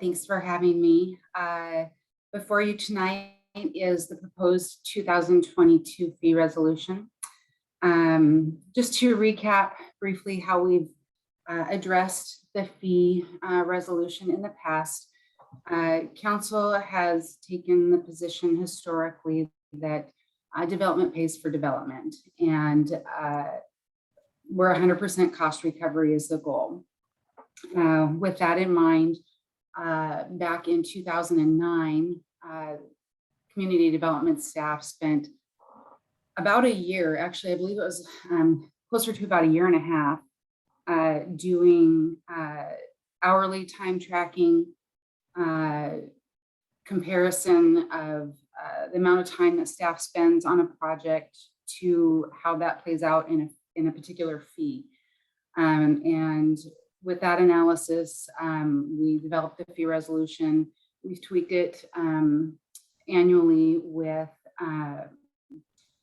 Thanks for having me. Before you tonight is the proposed 2022 fee resolution. Just to recap briefly how we've addressed the fee resolution in the past. Council has taken the position historically that development pays for development, and where 100% cost recovery is the goal. With that in mind, back in 2009, community development staff spent about a year, actually, I believe it was closer to about a year and a half, doing hourly time tracking, comparison of the amount of time that staff spends on a project to how that plays out in a particular fee. And with that analysis, we developed the fee resolution. We've tweaked it annually with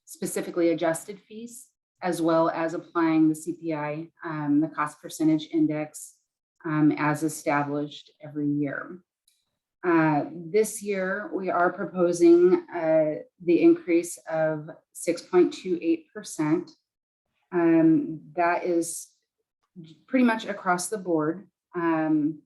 specifically adjusted fees, as well as applying the CPI, the cost percentage index, as established every year. This year, we are proposing the increase of 6.28%. That is pretty much across the board. And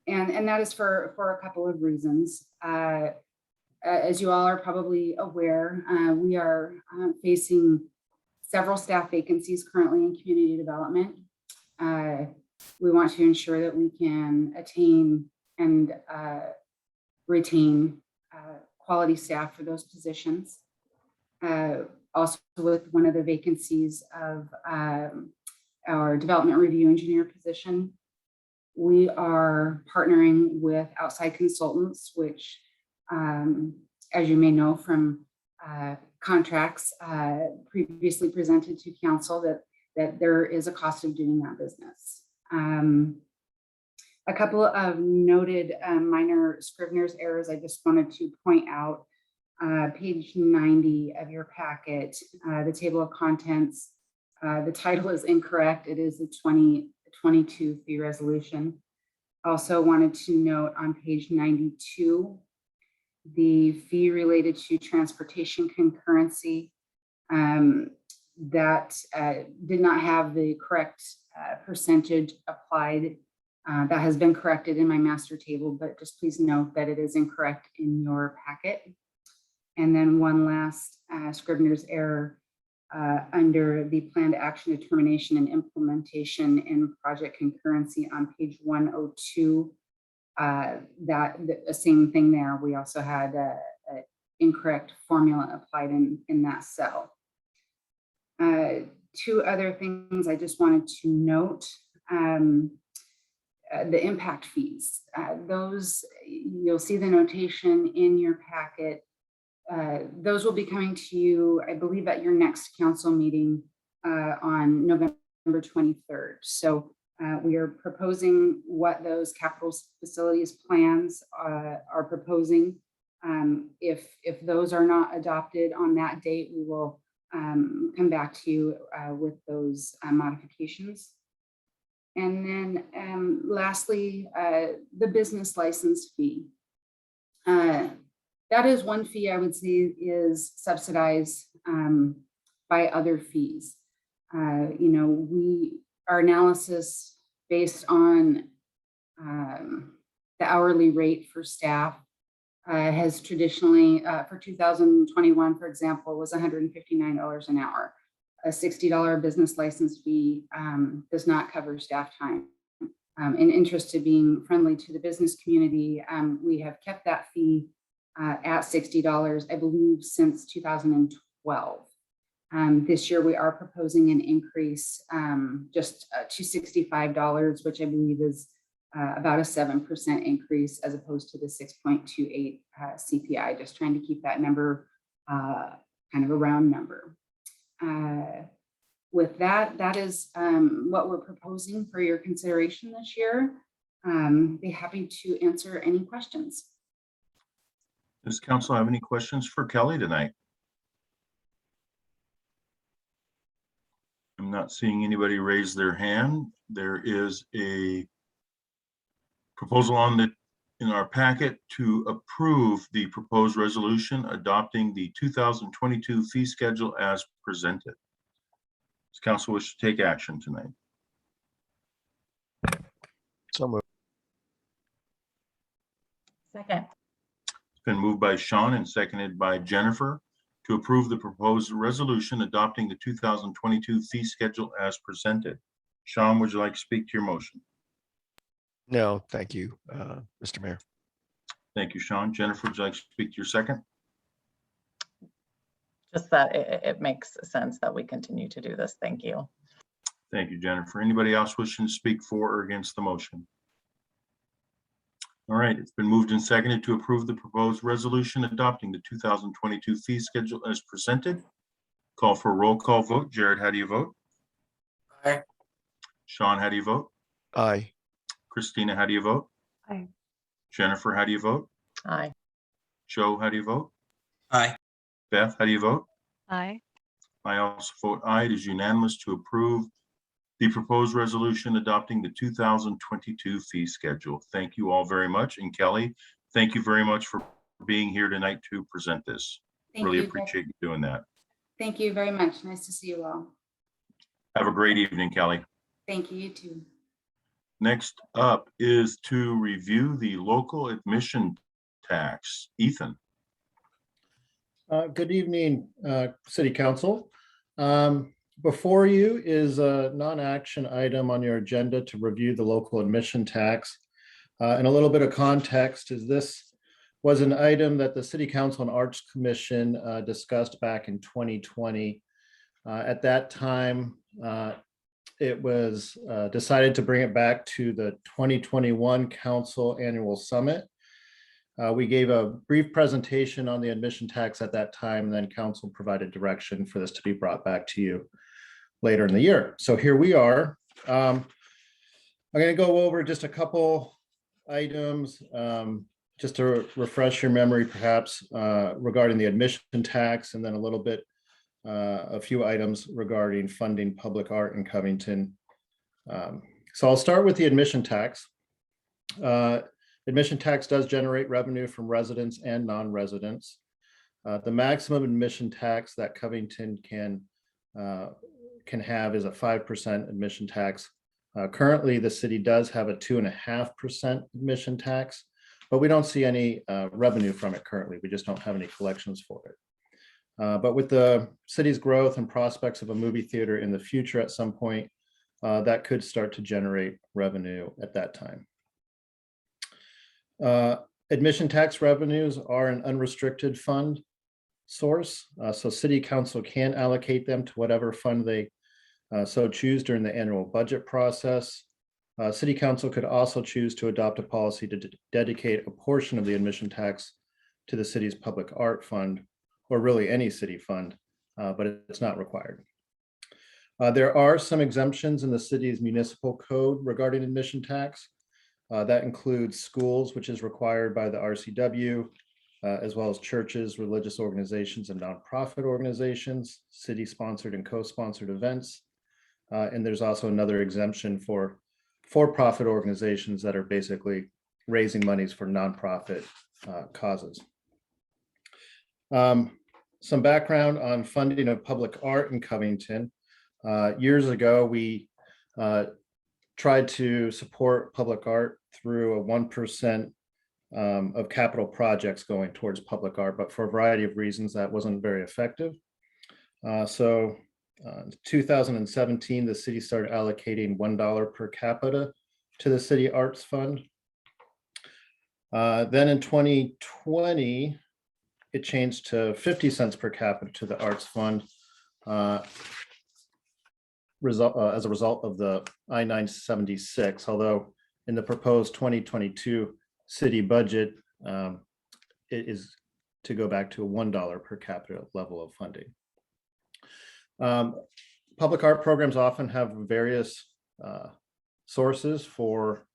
that is for a couple of reasons. As you all are probably aware, we are facing several staff vacancies currently in community development. We want to ensure that we can attain and retain quality staff for those positions. Also, with one of the vacancies of our development review engineer position, we are partnering with outside consultants, which, as you may know from contracts previously presented to council, that there is a cost of doing that business. A couple of noted minor Scrivener's errors I just wanted to point out. Page 90 of your packet, the table of contents, the title is incorrect. It is the 2022 fee resolution. Also wanted to note on page 92, the fee related to transportation concurrency that did not have the correct percentage applied. That has been corrected in my master table, but just please note that it is incorrect in your packet. And then one last Scribner's error under the planned action determination and implementation in project concurrency on page 102. That the same thing there. We also had a incorrect formula applied in that cell. Two other things I just wanted to note. The impact fees. Those, you'll see the notation in your packet. Those will be coming to you, I believe, at your next council meeting on November 23rd. So we are proposing what those capital facilities plans are proposing. If those are not adopted on that date, we will come back to you with those modifications. And then lastly, the business license fee. That is one fee I would say is subsidized by other fees. You know, our analysis based on the hourly rate for staff has traditionally, for 2021, for example, was $159 an hour. A $60 business license fee does not cover staff time. In interest to being friendly to the business community, we have kept that fee at $60, I believe, since 2012. This year, we are proposing an increase just to $65, which I believe is about a 7% increase as opposed to the 6.28 CPI, just trying to keep that number kind of a round number. With that, that is what we're proposing for your consideration this year. Be happy to answer any questions. Does council have any questions for Kelly tonight? I'm not seeing anybody raise their hand. There is a proposal in our packet to approve the proposed resolution adopting the 2022 fee schedule as presented. Does council wish to take action tonight? So moved. Second. It's been moved by Sean and seconded by Jennifer to approve the proposed resolution adopting the 2022 fee schedule as presented. Sean, would you like to speak to your motion? No, thank you, Mr. Mayor. Thank you, Sean. Jennifer, would you like to speak to your second? Just that it makes sense that we continue to do this. Thank you. Thank you, Jennifer. Anybody else wishing to speak for or against the motion? All right, it's been moved and seconded to approve the proposed resolution adopting the 2022 fee schedule as presented. Call for a roll call vote. Jared, how do you vote? Aye. Sean, how do you vote? Aye. Christina, how do you vote? Aye. Jennifer, how do you vote? Aye. Joe, how do you vote? Aye. Beth, how do you vote? Aye. I also vote aye. It is unanimous to approve the proposed resolution adopting the 2022 fee schedule. Thank you all very much. And Kelly, thank you very much for being here tonight to present this. Thank Really you. appreciate you doing that. Thank you very much. Nice to see you all. Have a great evening, Kelly. Thank you, you too. Next up is to review the local admission tax. Ethan. Good evening, City Council. Before you is a non-action item on your agenda to review the local admission tax. And a little bit of context is this was an item that the City Council and Arts Commission discussed back in 2020. At that time, it was decided to bring it back to the 2021 Council Annual Summit. We gave a brief presentation on the admission tax at that time, and then council provided direction for this to be brought back to you later in the year. So here we are. I'm going to go over just a couple items, just to refresh your memory perhaps regarding the admission tax, and then a little bit, a few items regarding funding public art in Covington. So I'll start with the admission tax. Admission tax does generate revenue from residents and non-residents. The maximum admission tax that Covington can have is a 5% admission tax. Currently, the city does have a 2.5% admission tax, but we don't see any revenue from it currently. We just don't have any collections for it. But with the city's growth and prospects of a movie theater in the future at some point, that could start to generate revenue at that time. Admission tax revenues are an unrestricted fund source, so city council can allocate them to whatever fund they so choose during the annual budget process. City council could also choose to adopt a policy to dedicate a portion of the admission tax to the city's public art fund, or really any city fund, but it's not required. There are some exemptions in the city's municipal code regarding admission tax. That includes schools, which is required by the RCW, as well as churches, religious organizations, and nonprofit organizations, city-sponsored and co-sponsored events. And there's also another exemption for for-profit organizations that are basically raising monies for nonprofit causes. Some background on funding of public art in Covington. Years ago, we tried to support public art through a 1% of capital projects going towards public art, but for a variety of reasons, that wasn't very effective. So in 2017, the city started allocating $1 per capita to the City Arts Fund. Then in 2020, it changed to 50 cents per capita to the Arts Fund as a result of the I-976, although in the proposed 2022 city budget, it is to go back to a $1 per capita level of funding. Public art programs often have various sources for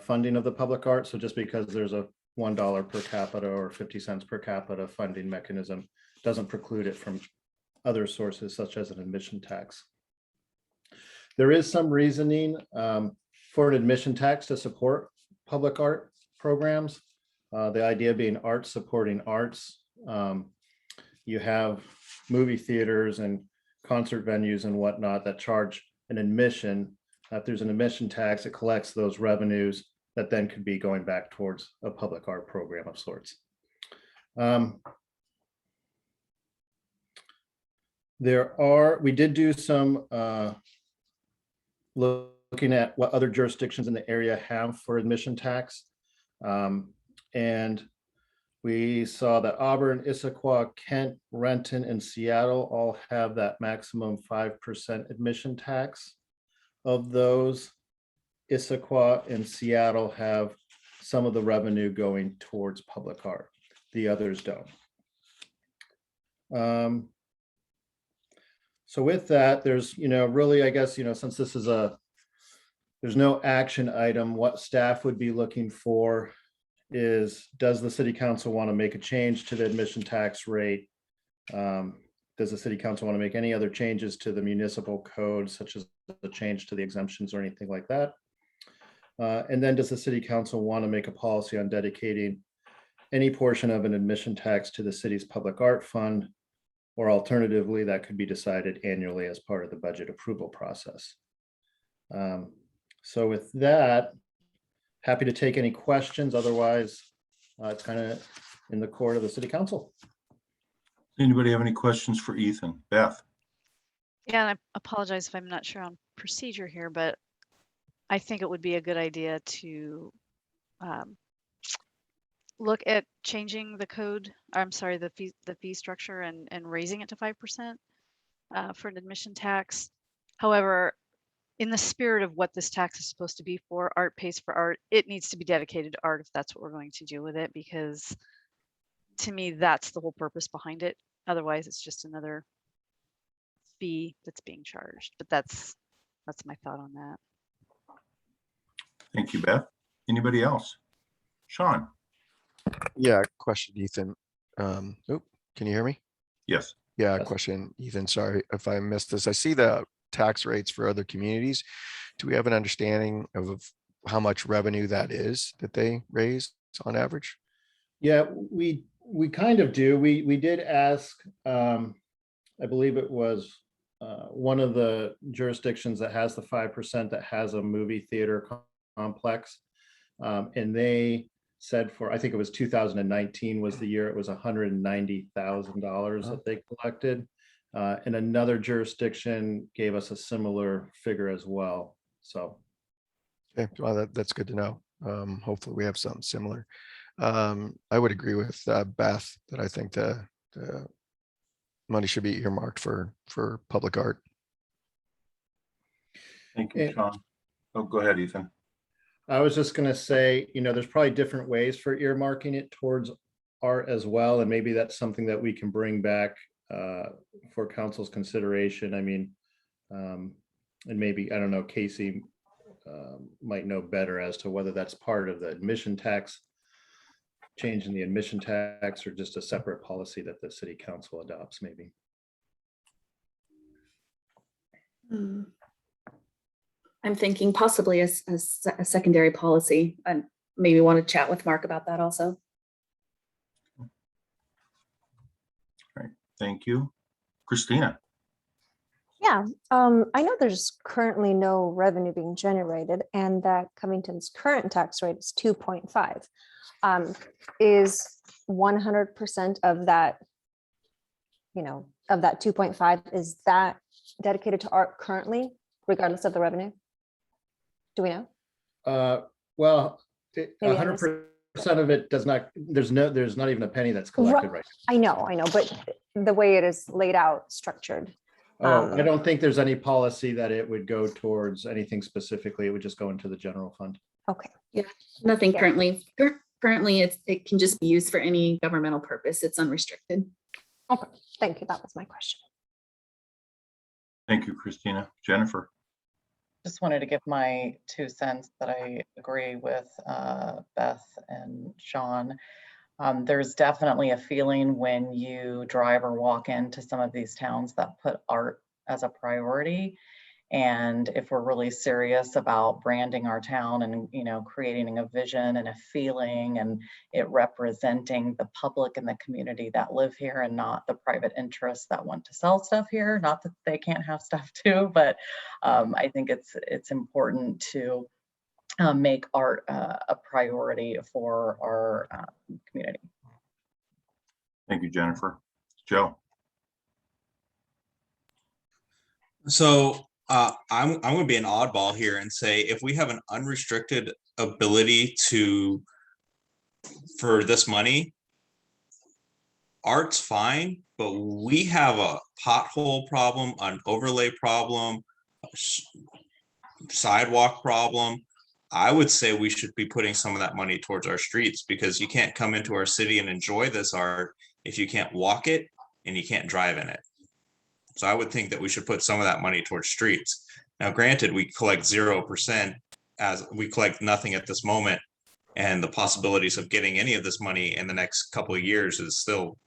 funding of the public art. So just because there's a $1 per capita or 50 cents per capita funding mechanism doesn't preclude it from other sources such as an admission tax. There is some reasoning for an admission tax to support public art programs. The idea being arts supporting arts. You have movie theaters and concert venues and whatnot that charge an admission. If there's an admission tax, it collects those revenues that then could be going back towards a public art program of sorts. We did do some looking at what other jurisdictions in the area have for admission tax. And we saw that Auburn, Issaquah, Kent, Renton, and Seattle all have that maximum 5% admission tax. Of those, Issaquah and Seattle have some of the revenue going towards public art. The others don't. So with that, there's, really, I guess, since this is there's no action item, what staff would be looking for is, does the city council want to make a change to the admission tax rate? Does the city council want to make any other changes to the municipal code, such as the change to the exemptions or anything like that? And then does the city council want to make a policy on dedicating any portion of an admission tax to the city's public art fund? Or alternatively, that could be decided annually as part of the budget approval process. So with that, happy to take any questions. Otherwise, it's kind of in the court of the city council. Anybody have any questions for Ethan? Beth? Yeah, and I apologize if I'm not sure on procedure here, but I think it would be a good idea to look at changing the code. I'm sorry, the fee structure and raising it to 5% for an admission tax. However, in the spirit of what this tax is supposed to be for, art pays for art, it needs to be dedicated to art if that's what we're going to do with it, because to me, that's the whole purpose behind it. Otherwise, it's just another fee that's being charged. But that's my thought on that. Thank you, Beth. Anybody else? Sean? Yeah, question, Ethan. Can you hear me? Yes. Yeah, Yes. question, Ethan. Sorry if I missed this. I see the tax rates for other communities. Do we have an understanding of how much revenue that is that they raise on average? Yeah, we kind of do. We did ask, I believe it was one of the jurisdictions that has the 5% that has a movie theater complex. And they said I think it was 2019 was the year, it was $190,000 that they collected. And another jurisdiction gave us a similar figure as well. So. Okay, well, that's good to know. Hopefully we have something similar. I would agree with Beth that I think the money should be earmarked for public art. Thank you, Sean. Oh, go ahead, Ethan. I was just going to say, there's probably different ways for earmarking it towards art as well. And maybe that's something that we can bring back for council's consideration. I mean, and maybe, I don't know, Casey might know better as to whether that's part of the admission tax, change in the admission tax, or just a separate policy that the city council adopts maybe. I'm thinking possibly a secondary policy. I maybe want to chat with Mark about that also. All right, thank you. Christina. Yeah, I know there's currently no revenue being generated and that Covington's current tax rate is 2.5. Is 100% of that, of that 2.5, is that dedicated to art currently, regardless of the revenue? Do we know? Well, 100% of it does not, there's not even a penny that's collected right now. I know, but the way it is laid out, structured. I don't think there's any policy that it would go towards anything specifically. It would just go into the general fund. Okay. Yeah, nothing currently. Currently, it can just be used for any governmental purpose. It's unrestricted. Okay, thank you. That was my question. Thank you, Christina. Jennifer. Just wanted to give my 2 cents that I agree with Beth and Sean. There's definitely a feeling when you drive or walk into some of these towns that put art as a priority. And if we're really serious about branding our town and, creating a vision and a feeling and it representing the public and the community that live here and not the private interests that want to sell stuff here, not that they can't have stuff too, but I think it's important to make art a priority for our community. Thank you, Jennifer. Joe. So I'm going to be an oddball here and say if we have an unrestricted ability for this money, art's fine, but we have a pothole problem, an overlay problem, a sidewalk problem. I would say we should be putting some of that money towards our streets, because you can't come into our city and enjoy this art if you can't walk it and you can't drive in it. So I would think that we should put some of that money towards streets. Now, granted, we collect 0%, as we collect nothing at this moment, and the possibilities of getting any of this money in the next couple of years is still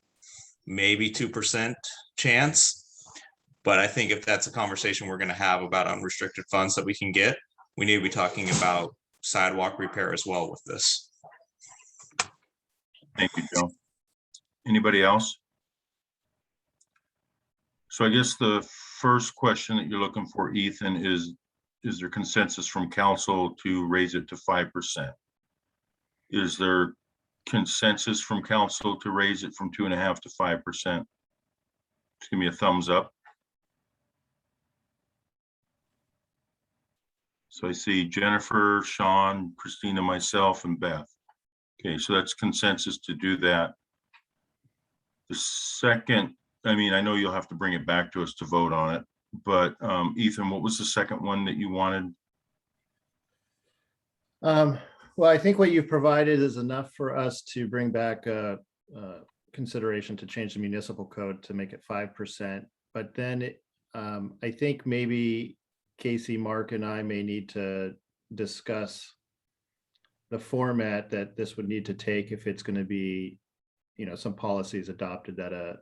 maybe 2% chance. But I think if that's a conversation we're going to have about unrestricted funds that we can get, we need to be talking about sidewalk repair as well with this. Thank you, Joe. Anybody else? So I guess the first question that you're looking for, Ethan, is there consensus from council to raise it to 5%? Is there consensus from council to raise it from 2.5% to 5%? Just give me a thumbs up. So I see Jennifer, Sean, Christina, myself, and Beth. Okay, so that's consensus to do that. The second, I know you'll have to bring it back to us to vote on it, but Ethan, what was the second one that you wanted? Well, I think what you've provided is enough for us to bring back a consideration to change the municipal code to make it 5%. But then I think maybe Casey, Mark, and I may need to discuss the format that this would need to take if it's going to be, some policies adopted that a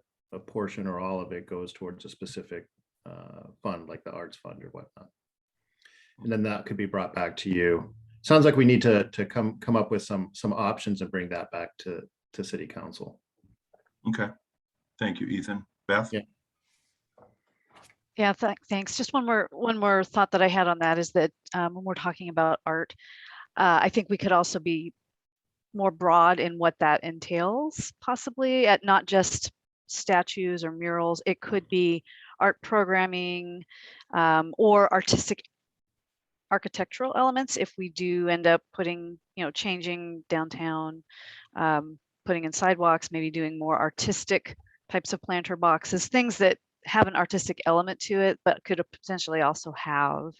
portion or all of it goes towards a specific fund, like the arts fund or whatnot. And then that could be brought back to you. sounds like we need to come up with some options and bring that back to city council. Okay, thank you, Ethan. Beth? Yeah. Yeah, thanks. Just one more thought that I had on that is that when we're talking about art, I think we could also be more broad in what that entails, possibly at not just statues or murals. It could be art programming or architectural elements if we do end up putting, changing downtown, putting in sidewalks, maybe doing more artistic types of planter boxes, things that have an artistic element to it, but could potentially also have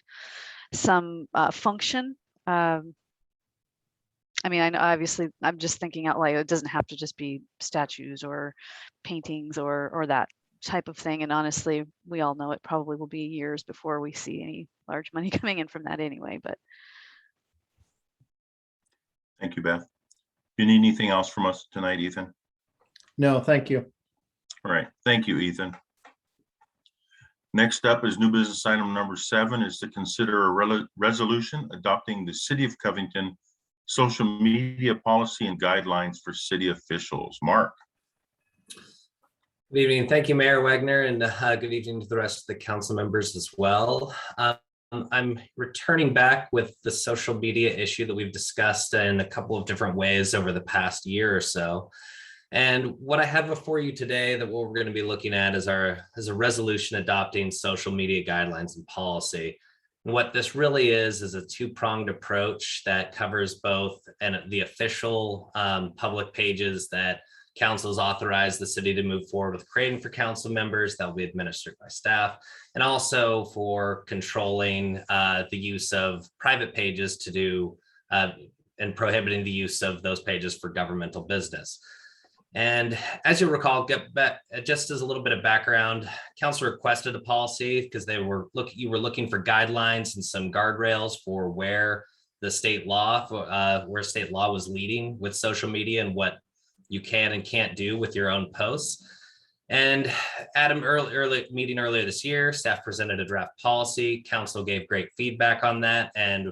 some function. I mean, I know obviously I'm just thinking out loud. It doesn't have to just be statues or paintings or that type of thing. And honestly, we all know it probably will be years before we see any large money coming in from that anyway. But Thank you, Beth. You need anything else from us tonight, Ethan? No, thank you. All right, thank you, Ethan. Next up is new business item number 7 is to consider a resolution adopting the City of Covington social media policy and guidelines for city officials. Mark. Good evening. Thank you, Mayor Wagner, and good evening to the rest of the council members as well. I'm returning back with the social media issue that we've discussed in a couple of different ways over the past year or so. And what I have before you today that what we're going to be looking at is a resolution adopting social media guidelines and policy. And what this really is a two-pronged approach that covers both the official public pages that council has authorized the city to move forward with creating for council members that will be administered by staff, and also for controlling the use of private pages to do and prohibiting the use of those pages for governmental business. And as you recall, just as a little bit of background, council requested a policy because you were looking for guidelines and some guardrails for where the state law was leading with social media and what you can and can't do with your own posts. And at an early meeting earlier this year, staff presented a draft policy. Council gave great feedback on that, and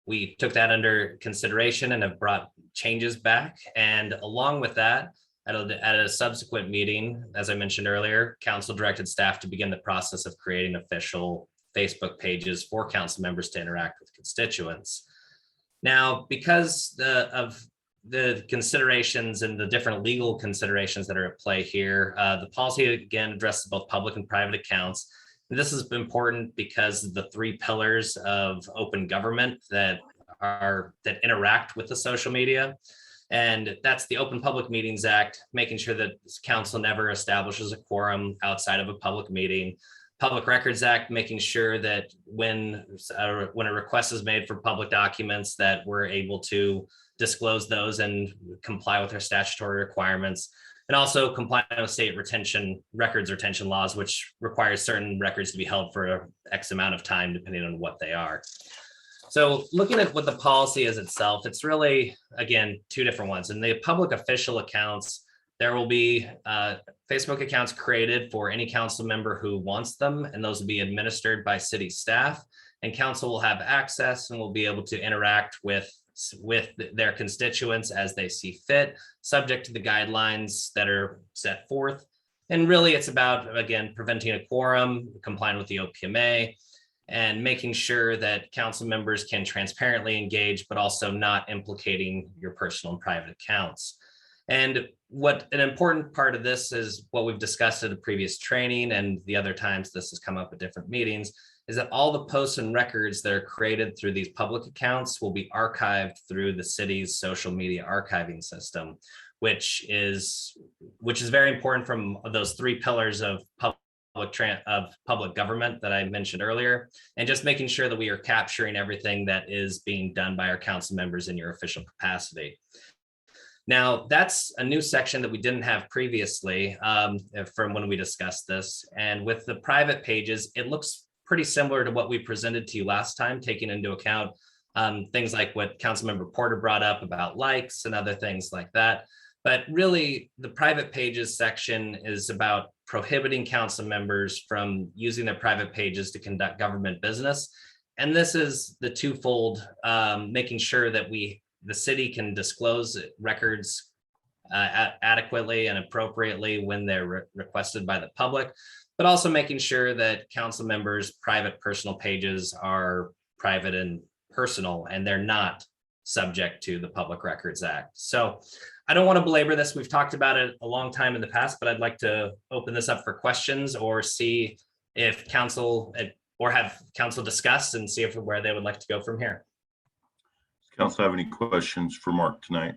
we took that under consideration and have brought changes back. And along with that, at a subsequent meeting, as I mentioned earlier, council directed staff to begin the process of creating official Facebook pages for council members to interact with constituents. Now, because of the considerations and the different legal considerations that are at play here, the policy again addresses both public and private accounts. And this is important because of the 3 pillars of open government that interact with the social media. And that's the Open Public Meetings Act, making sure that council never establishes a quorum outside of a public meeting. Public Records Act, making sure that when a request is made for public documents that we're able to disclose those and comply with our statutory requirements. And also complying with state records retention laws, which requires certain records to be held for X amount of time, depending on what they are. So looking at what the policy is itself, it's really, again, 2 different ones. In the public official accounts, there will be Facebook accounts created for any council member who wants them, and those will be administered by city staff. And council will have access and will be able to interact with their constituents as they see fit, subject to the guidelines that are set forth. And really it's about, again, preventing a quorum, complying with the OPMA, and making sure that council members can transparently engage, but also not implicating your personal and private accounts. And what an important part of this is what we've discussed at a previous training and the other times this has come up at different meetings, is that all the posts and records that are created through these public accounts will be archived through the city's social media archiving system, which is very important from those 3 pillars of public government that I mentioned earlier, and just making sure that we are capturing everything that is being done by our council members in your official capacity. Now, that's a new section that we didn't have previously from when we discussed this. And with the private pages, it looks pretty similar to what we presented to you last time, taking into account things like what Councilmember Porter brought up about likes and other things like that. But really, the private pages section is about prohibiting council members from using their private pages to conduct government business. and this is the twofold, making sure that the city can disclose records adequately and appropriately when they're requested by the public, but also making sure that council members' private personal pages are private and personal, and they're not subject to the Public Records Act. So I don't want to belabor this. We've talked about it a long time in the past, but I'd like to open this up for questions or see if council or have council discuss and see where they would like to go from here. Does council have any questions for Mark tonight?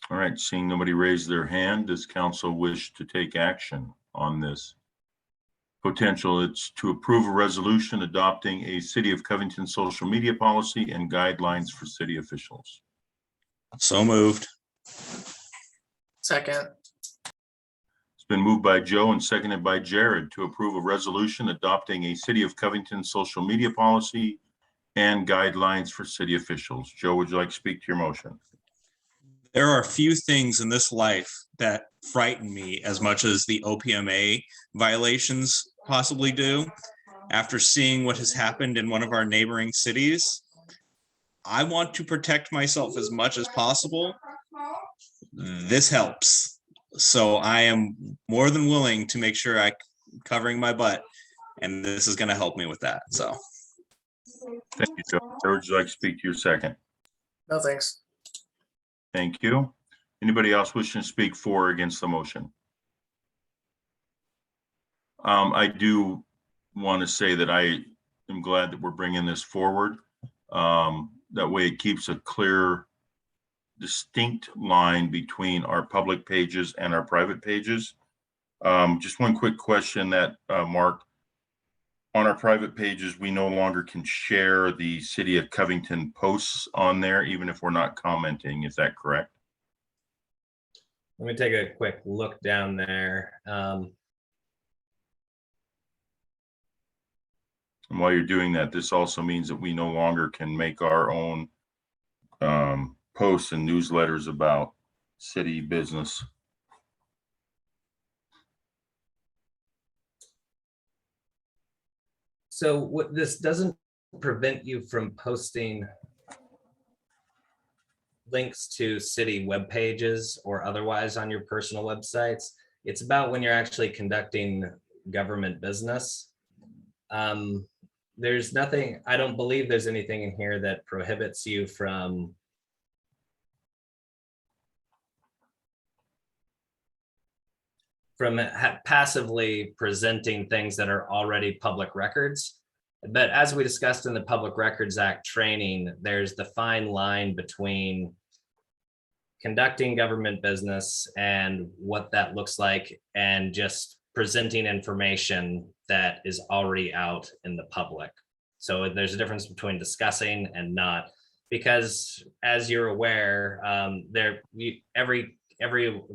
All right, seeing nobody raise their hand, does council wish to take action on this potential? It's to approve a resolution adopting a City of Covington social media policy and guidelines for city officials. So moved. Second. It's been moved by Joe and seconded by Jared to approve a resolution adopting a City of Covington social media policy and guidelines for city officials. Joe, would you like to speak to your motion? There are a few things in this life that frighten me as much as the OPMA violations possibly do. After seeing what has happened in one of our neighboring cities, I want to protect myself as much as possible. This helps. So I am more than willing to make sure I'm covering my butt, and this is going to help me with that. So Thank you, Joe. Sarah, would you like to speak to your second? No, thanks. Thank you. Anybody else wishing to speak for or against the motion? I do want to say that I am glad that we're bringing this forward. That way it keeps a clear, distinct line between our public pages and our private pages. Just one quick question that, Mark, on our private pages, we no longer can share the City of Covington posts on there, even if we're not commenting. Is that correct? Let me take a quick look down there. And while you're doing that, this also means that we no longer can make our own posts and newsletters about city business. So what this doesn't prevent you from posting links to city web pages or otherwise on your personal websites. It's about when you're actually conducting government business. There's nothing, I don't believe there's anything in here that prohibits you from passively presenting things that are already public records. But as we discussed in the Public Records Act training, there's the fine line between conducting government business and what that looks like and just presenting information that is already out in the public. So there's a difference between discussing and not, because as you're aware,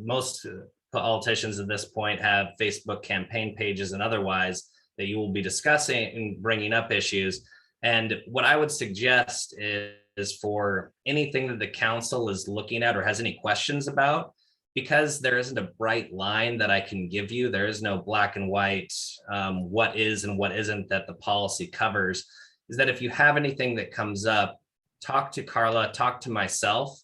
most politicians at this point have Facebook campaign pages and otherwise that you will be discussing and bringing up issues. And what I would suggest is for anything that the council is looking at or has any questions about, because there isn't a bright line that I can give you, there is no black and white what is and what isn't that the policy covers, is that if you have anything that comes up, talk to Carla, talk to myself,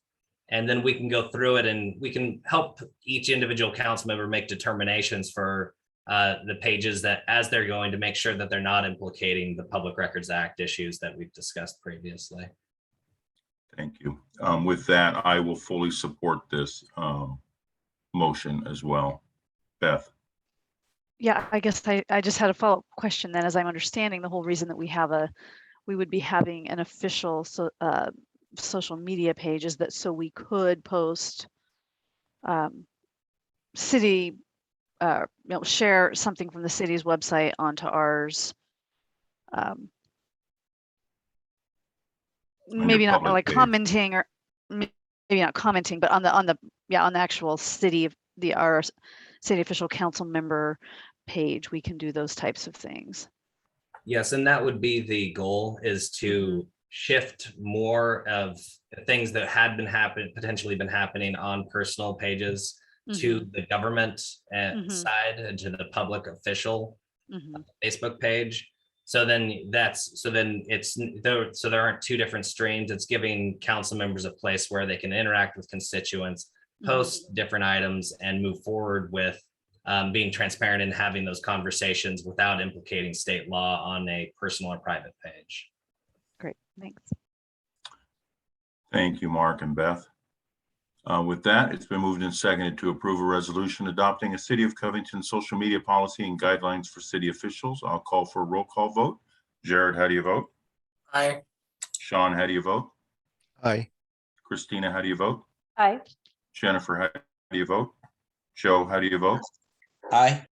and then we can go through it and we can help each individual council member make determinations for the pages that as they're going to make sure that they're not implicating the Public Records Act issues that we've discussed previously. Thank you. With that, I will fully support this motion as well. Beth. Yeah, I guess I just had a follow-up question then. As I'm understanding, the whole reason that we would be having an official social media page is that so we could post city, share something from the city's website onto ours. Maybe not like page. commenting, or maybe not commenting, but on the actual our city official council member page, we can do those types of things. Yes, and that would be the goal, is to shift more of things that had been potentially been happening on personal pages to the government side and to the public official Mhm. Facebook page. So then so there aren't two different streams. It's giving council members a place where they can interact with constituents, post different items, and move forward with being transparent and having those conversations without implicating state law on a personal or private page. Great, thanks. Thank you, Mark and Beth. With that, it's been moved and seconded to approve a resolution adopting a City of Covington social media policy and guidelines for city officials. I'll call for a roll call vote. Jared, how do you vote? Aye. Sean, how do you vote? Aye. Christina, how do you vote? Aye. Jennifer, how do you vote? Joe, how do you vote? Aye.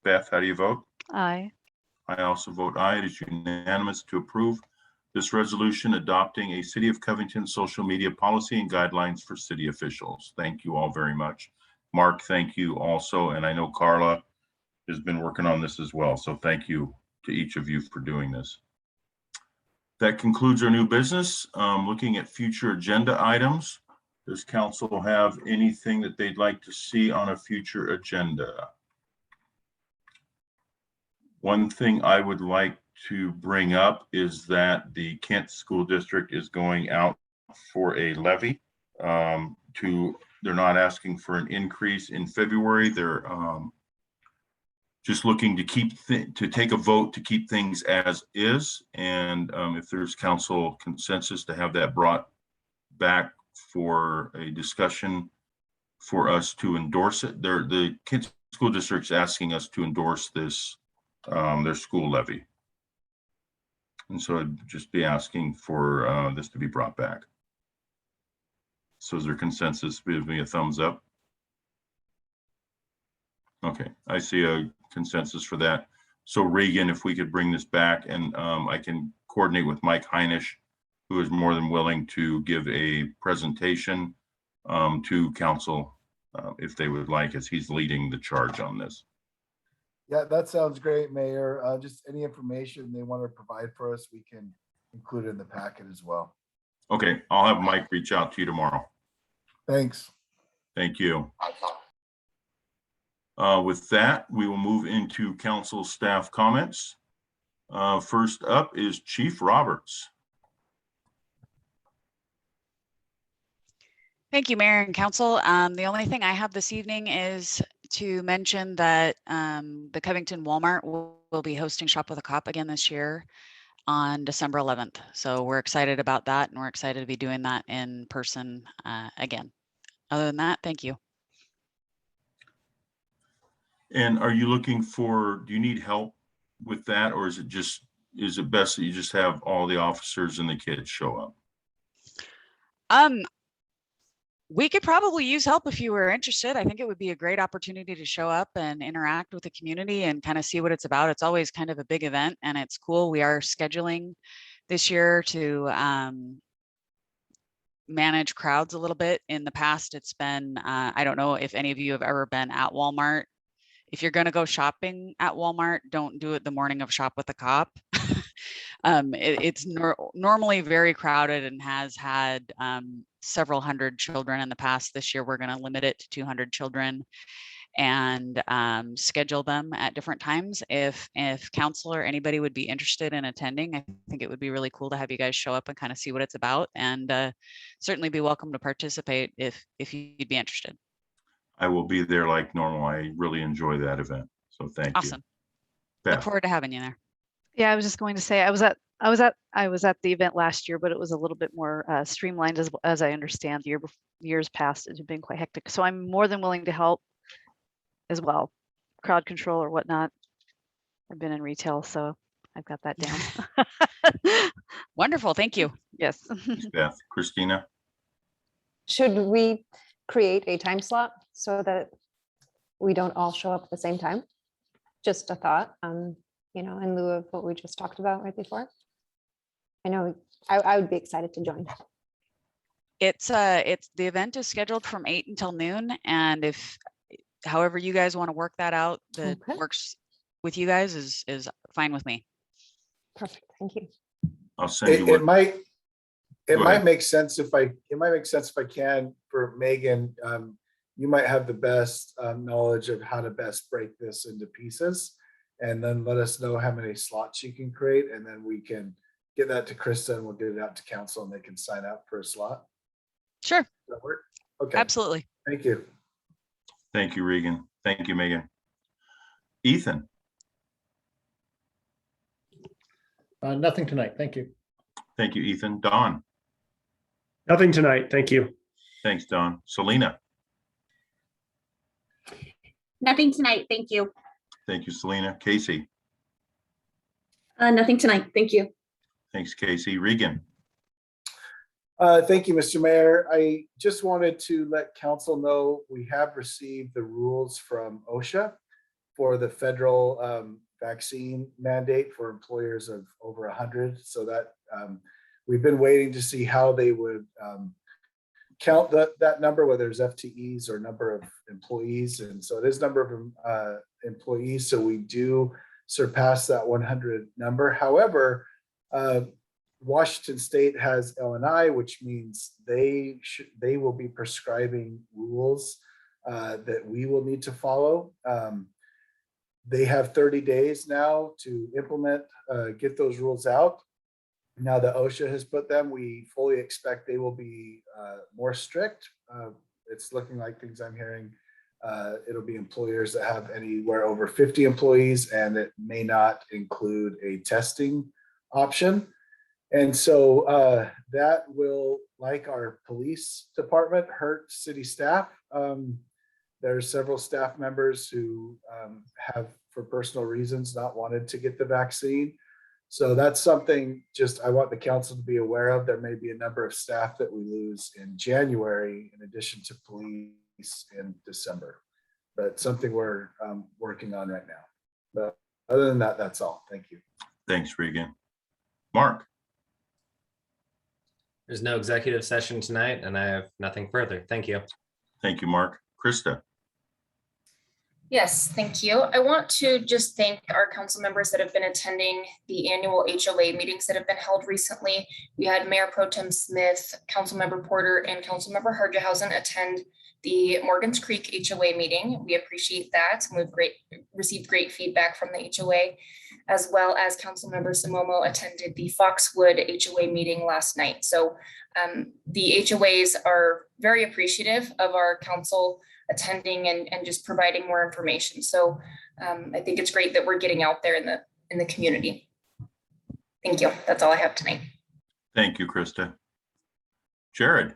Beth, how do you vote? Aye. I also vote aye. It is unanimous to approve this resolution adopting a City of Covington social media policy and guidelines for city officials. Thank you all very much. Mark, thank you also. And I know Carla has been working on this as well. So thank you to each of you for doing this. That concludes our new business. Looking at future agenda items, does council have anything that they'd like to see on a future agenda? One thing I would like to bring up is that the Kent School District is going out for a levy. They're not asking for an increase in February. They're just looking to to take a vote to keep things as is. And if there's council consensus to have that brought back for a discussion for us to endorse it. The Kent School District's asking us to endorse this, their school levy. And so I'd just be asking for this to be brought back. So is there consensus? Give me a thumbs up. Okay, I see a consensus for that. So Regan, if we could bring this back, and I can coordinate with Mike Heinisch, who is more than willing to give a presentation to council if they would like, as he's leading the charge on this. Yeah, that sounds great, Mayor. Just any information they want to provide for us, we can include it in the packet as well. Okay, I'll have Mike reach out to you tomorrow. Thanks. Thank you. With that, we will move into council staff comments. First up is Chief Roberts. Thank you, Mayor and Council. The only thing I have this evening is to mention that the Covington Walmart will be hosting Shop with a Cop again this year on December 11th. So we're excited about that, and we're excited to be doing that in person again. Other than that, thank you. And are you looking for, do you need help with that, or is it best that you just have all the officers and the kids show up? We could probably use help if you were interested. I think it would be a great opportunity to show up and interact with the community and kind of see what it's about. It's always kind of a big event, and it's cool. We are scheduling this year to manage crowds a little bit. In the past, it's been, I don't know if any of you have ever been at Walmart. If you're going to go shopping at Walmart, don't do it the morning of Shop with a Cop. It's normally very crowded and has had several hundred children in the past. This year, we're going to limit it to 200 children and schedule them at different times. If council or anybody would be interested in attending, I think it would be really cool to have you guys show up and kind of see what it's about, and certainly be welcome to participate if you'd be interested. I will be there like normal. I really enjoy that event. So thank you. Awesome. Look forward to having you there. Yeah, I was just going to say I was at the event last year, but it was a little bit more streamlined as I understand. Years past, it had been quite hectic. So I'm more than willing to help as well, crowd control or whatnot. I've been in retail, so I've got that down. Wonderful, thank you. Yes. Thanks, Beth. Christina? Should we create a time slot so that we don't all show up at the same time? Just a thought, you know, in lieu of what we just talked about right before. I know I would be excited to join. It's the event is scheduled from 8 until noon, and if however you guys want to work that out that works with you guys is fine with me. Perfect, thank you. I'll send you It might make sense if I can for Megan. You might have the best knowledge of how to best break this into pieces. and then let us know how many slots you can create, and then we can get that to Krista and we'll get it out to council and they can sign up for a slot. Sure, Does that work? Okay, absolutely. thank you. Thank you, Regan. Thank you, Megan. Ethan, Nothing tonight. Thank you. thank you, Ethan. Don, Nothing tonight. Thank you. thanks, Don. Selena, Nothing tonight. Thank you. thank you, Selena. Casey, Nothing tonight. Thank you. thanks, Casey. Regan, Thank you, Mr. Mayor. I just wanted to let council know we have received the rules from OSHA for the federal vaccine mandate for employers of over 100. So that we've been waiting to see how they would count that number, whether it's FTEs or number of employees. And so it is number of employees. So we do surpass that 100 number. However, Washington State has LNI, which means they will be prescribing rules that we will need to follow. They have 30 days now to implement, get those rules out. Now that OSHA has put them, we fully expect they will be more strict. It's looking like things I'm hearing. It'll be employers that have anywhere over 50 employees, and it may not include a testing option. And so that will, like our police department, hurt city staff. There are several staff members who have, for personal reasons, not wanted to get the vaccine. So that's something just I want the council to be aware of. There may be a number of staff that we lose in January, in addition to police in December. But something we're working on right now. But other than that, that's all. Thank you. thanks, Regan. Mark, There's no executive session tonight, and I have nothing further. Thank you. thank you, Mark. Krista, Yes, thank you. I want to just thank our council members that have been attending the annual HOA meetings that have been held recently. We had Mayor Pro Tem Smith, Councilmember Porter, and Councilmember Harjahausen attend the Morgan's Creek HOA meeting. We appreciate that. And we've received great feedback from the HOA, as well as Councilmember Simomo attended the Foxwood HOA meeting last night. So the HOAs are very appreciative of our council attending and just providing more information. So I think it's great that we're getting out there in the community. Thank you. That's all I have tonight. thank you, Krista. Jared,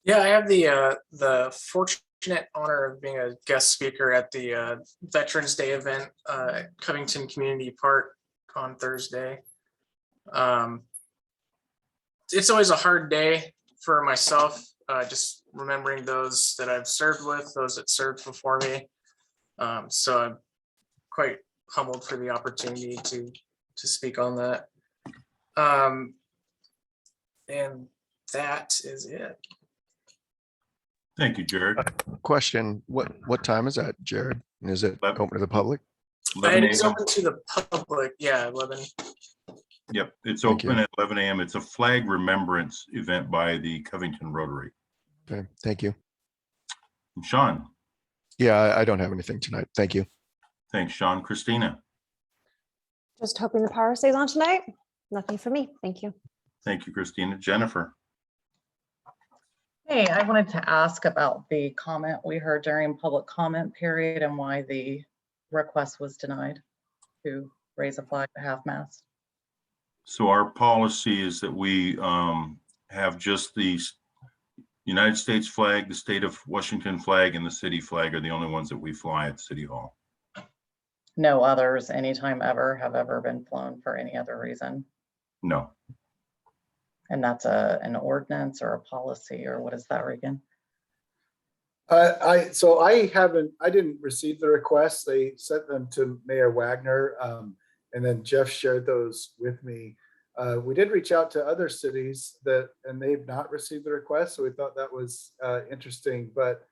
Yeah, I have the fortunate honor of being a guest speaker at the Veterans Day event at Covington Community Park on Thursday. It's always a hard day for myself, just remembering those that I've served with, those that served before me. So I'm quite humbled for the opportunity to speak on that. And that is it. thank you, Jared. Question, what time is that, Jared? And is it open to the public? 11 It is a.m. open to the public. Yeah, 11. Yep, it's Thank you. open at 11 a.m. It's a flag remembrance event by the Covington Rotary. Okay, thank you. And Sean, Yeah, I don't have anything tonight. Thank you. thanks, Sean. Christina, Just hoping the power stays on tonight. Nothing for me. Thank you. thank you, Christina. Jennifer, Hey, I wanted to ask about the comment we heard during public comment period and why the request was denied to raise a flag at half-mast. so our policy is that we have just the United States flag, the state of Washington flag, and the city flag are the only ones that we fly at City Hall. No others anytime ever have ever been flown for any other reason. No, And that's an ordinance or a policy, or what is that, Regan? I didn't receive the requests. They sent them to Mayor Wagner, and then Jeff shared those with me. We did reach out to other cities and they've not received the request, so we thought that was interesting. But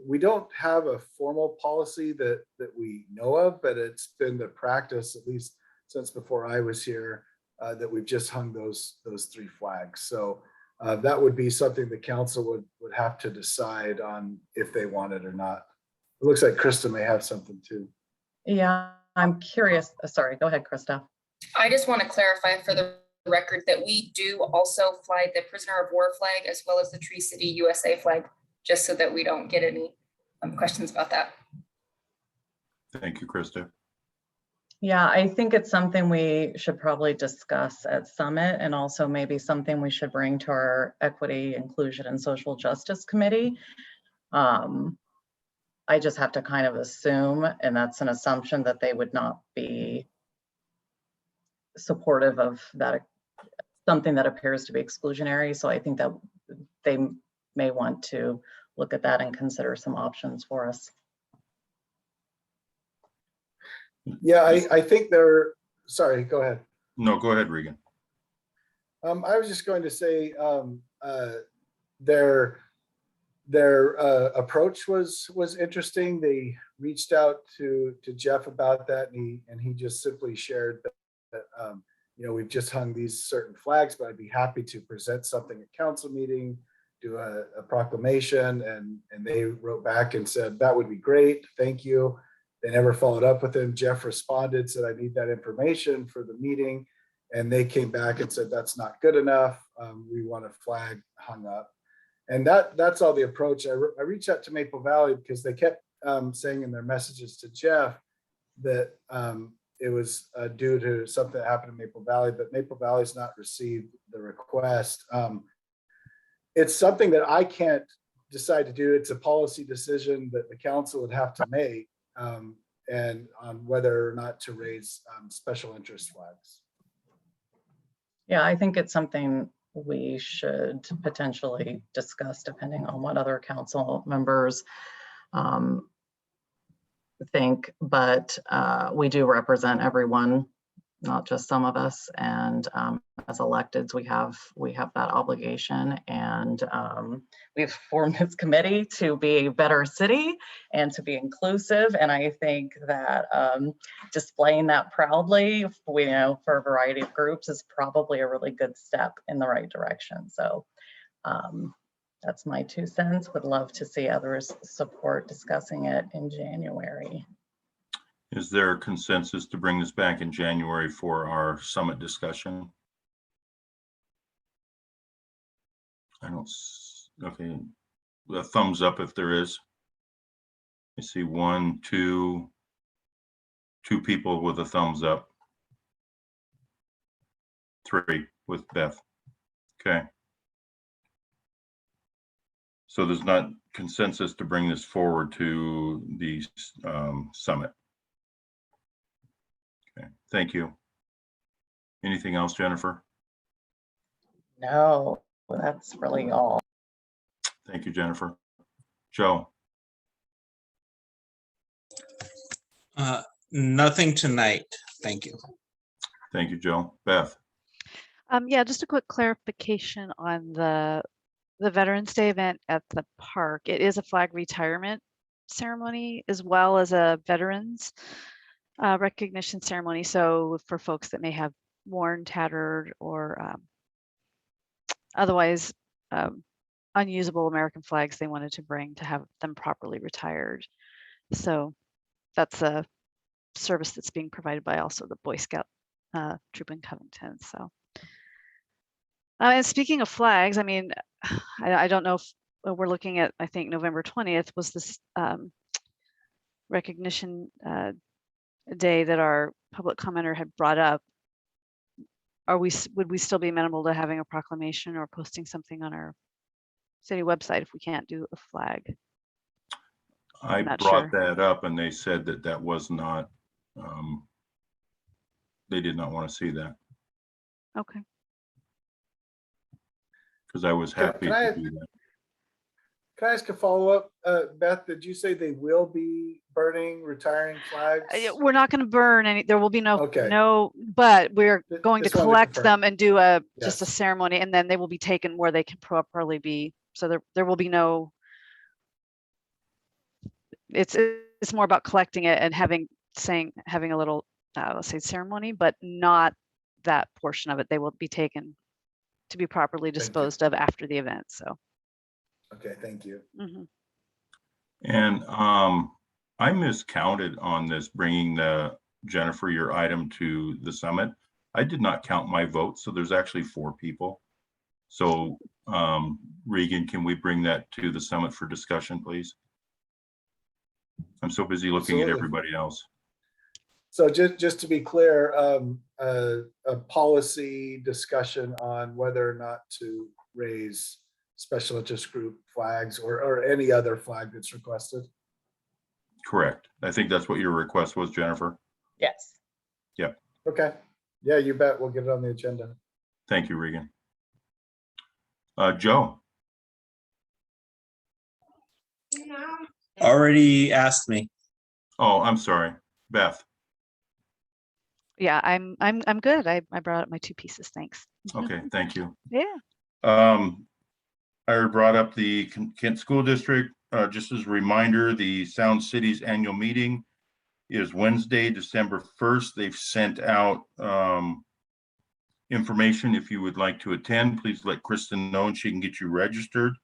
we don't have a formal policy that we know of, but it's been the practice, at least since before I was here, that we've just hung those three flags. So that would be something the council would have to decide on if they want it or not. It looks like Krista may have something too. Yeah, I'm curious. Sorry, go ahead, Krista. I just want to clarify for the record that we do also fly the prisoner of war flag as well as the Tree City USA flag, just so that we don't get any questions about that. Thank you, Krista. Yeah, I think it's something we should probably discuss at Summit, and also maybe something we should bring to our Equity, Inclusion, and Social Justice Committee. I just have to kind of assume, and that's an assumption, that they would not be supportive of that, something that appears to be exclusionary. So I think that they may want to look at that and consider some options for us. Yeah, I think they're, sorry, go ahead. No, go ahead, Regan. I was just going to say their approach was interesting. They reached out to Jeff about that, and he just simply shared that you know, we've just hung these certain flags, but I'd be happy to present something at council meeting, do a proclamation, and they wrote back and said that would be great, thank you. They never followed up with him. Jeff responded, said, I need that information for the meeting. And they came back and said, that's not good enough. We want a flag hung up. And that's all the approach. I reached out to Maple Valley because they kept saying in their messages to Jeff that it was due to something that happened in Maple Valley, but Maple Valley's not received the request. It's something that I can't decide to do. It's a policy decision that the council would have to make. And on whether or not to raise special interest flags. Yeah, I think it's something we should potentially discuss depending on what other council members think, but we do represent everyone, not just some of us, and as electeds we have that obligation, and we've formed this committee to be a better city and to be inclusive, and I think that displaying that proudly, you know, for a variety of groups is probably a really good step in the right direction. So that's my 2 cents. Would love to see others support discussing it in January. Is there a consensus to bring this back in January for our summit discussion? I don't, okay, a thumbs up if there is. I see 1, 2 people with a thumbs up. 3 with Beth. Okay. So there's not consensus to bring this forward to the summit. Okay, thank you. Anything else, Jennifer? No, that's really all. Thank you, Jennifer. Joe? Nothing tonight. Thank you. Thank you, Joe. Beth? Yeah, just a quick clarification on the Veterans Day event at the park. It is a flag retirement ceremony as well as a veterans recognition ceremony. So for folks that may have worn, tattered, or otherwise unusable American flags they wanted to bring to have them properly retired. So that's a service that's being provided by also the Boy Scout troop in Covington. So and speaking of flags, I mean, I don't know if we're looking at, I think November 20th was this recognition day that our public commenter had brought up. Would we still be amenable to having a proclamation or posting something on our city website if we can't do a flag? I brought that up and they said that that was not, they did not want to see that. Okay. Because I was happy to do that. Can I ask a follow-up? Beth, did you say they will be burning, retiring flags? We're not going to burn any, there will be no, Okay. no, but we're going to Just wanted to collect confirm. them and do just a ceremony, and then they will be taken where they can properly be. So there will be no, it's more about collecting it and having a little, let's say ceremony, but not that portion of it. They will be taken to be properly disposed of after the event. So. Okay, thank you. Mm-hmm. And I miscounted on this, bringing Jennifer, your item to the summit. I did not count my vote, so there's actually 4 people. So Regan, can we bring that to the summit for discussion, please? I'm so busy looking at everybody else. So just to be clear, a policy discussion on whether or not to raise special interest group flags or any other flag that's requested. Correct. I think that's what your request was, Jennifer. Yes. Yep. Okay. Yeah, you bet. We'll get it on the agenda. Thank you, Regan. Joe. Already asked me. Oh, I'm sorry. Beth. Yeah, I'm good. I brought up my 2 pieces. Thanks. Okay, thank you. Yeah. I brought up the Kent School District. Just as a reminder, the Sound Cities annual meeting is Wednesday, December 1st. They've sent out information. If you would like to attend, please let Kristen know and she can get you registered.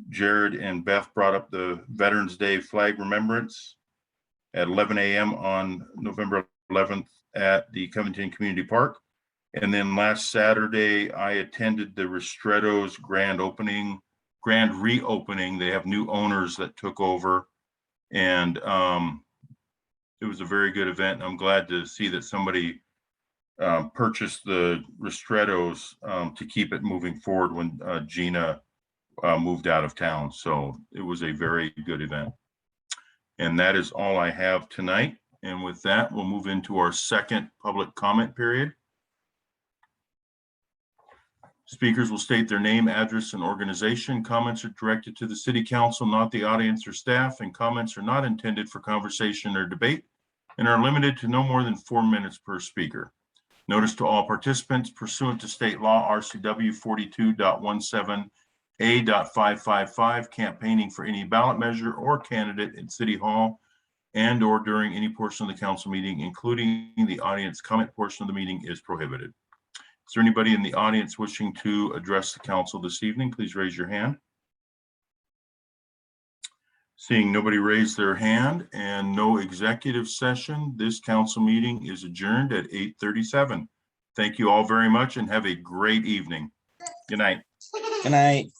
Jared and Beth brought up the Veterans Day flag remembrance at 11 a.m. on November 11th at the Covington Community Park. And then last Saturday, I attended the Ristretto's grand reopening. They have new owners that took over, and it was a very good event. I'm glad to see that somebody purchased the Ristretto's to keep it moving forward when Gina moved out of town. So it was a very good event. And that is all I have tonight. And with that, we'll move into our second public comment period. Speakers will state their name, address, and organization. Comments are directed to the City Council, not the audience or staff, and comments are not intended for conversation or debate and are limited to no more than 4 minutes per speaker. Notice to all participants pursuant to state law RCW 42.17A.555, campaigning for any ballot measure or candidate in City Hall and or during any portion of the council meeting, including the audience comment portion of the meeting, is prohibited. Is there anybody in the audience wishing to address the council this evening? Please raise your hand. Seeing nobody raise their hand and no executive session, this council meeting is adjourned at 8:37. Thank you all very much and have a great evening. Good night. Good night.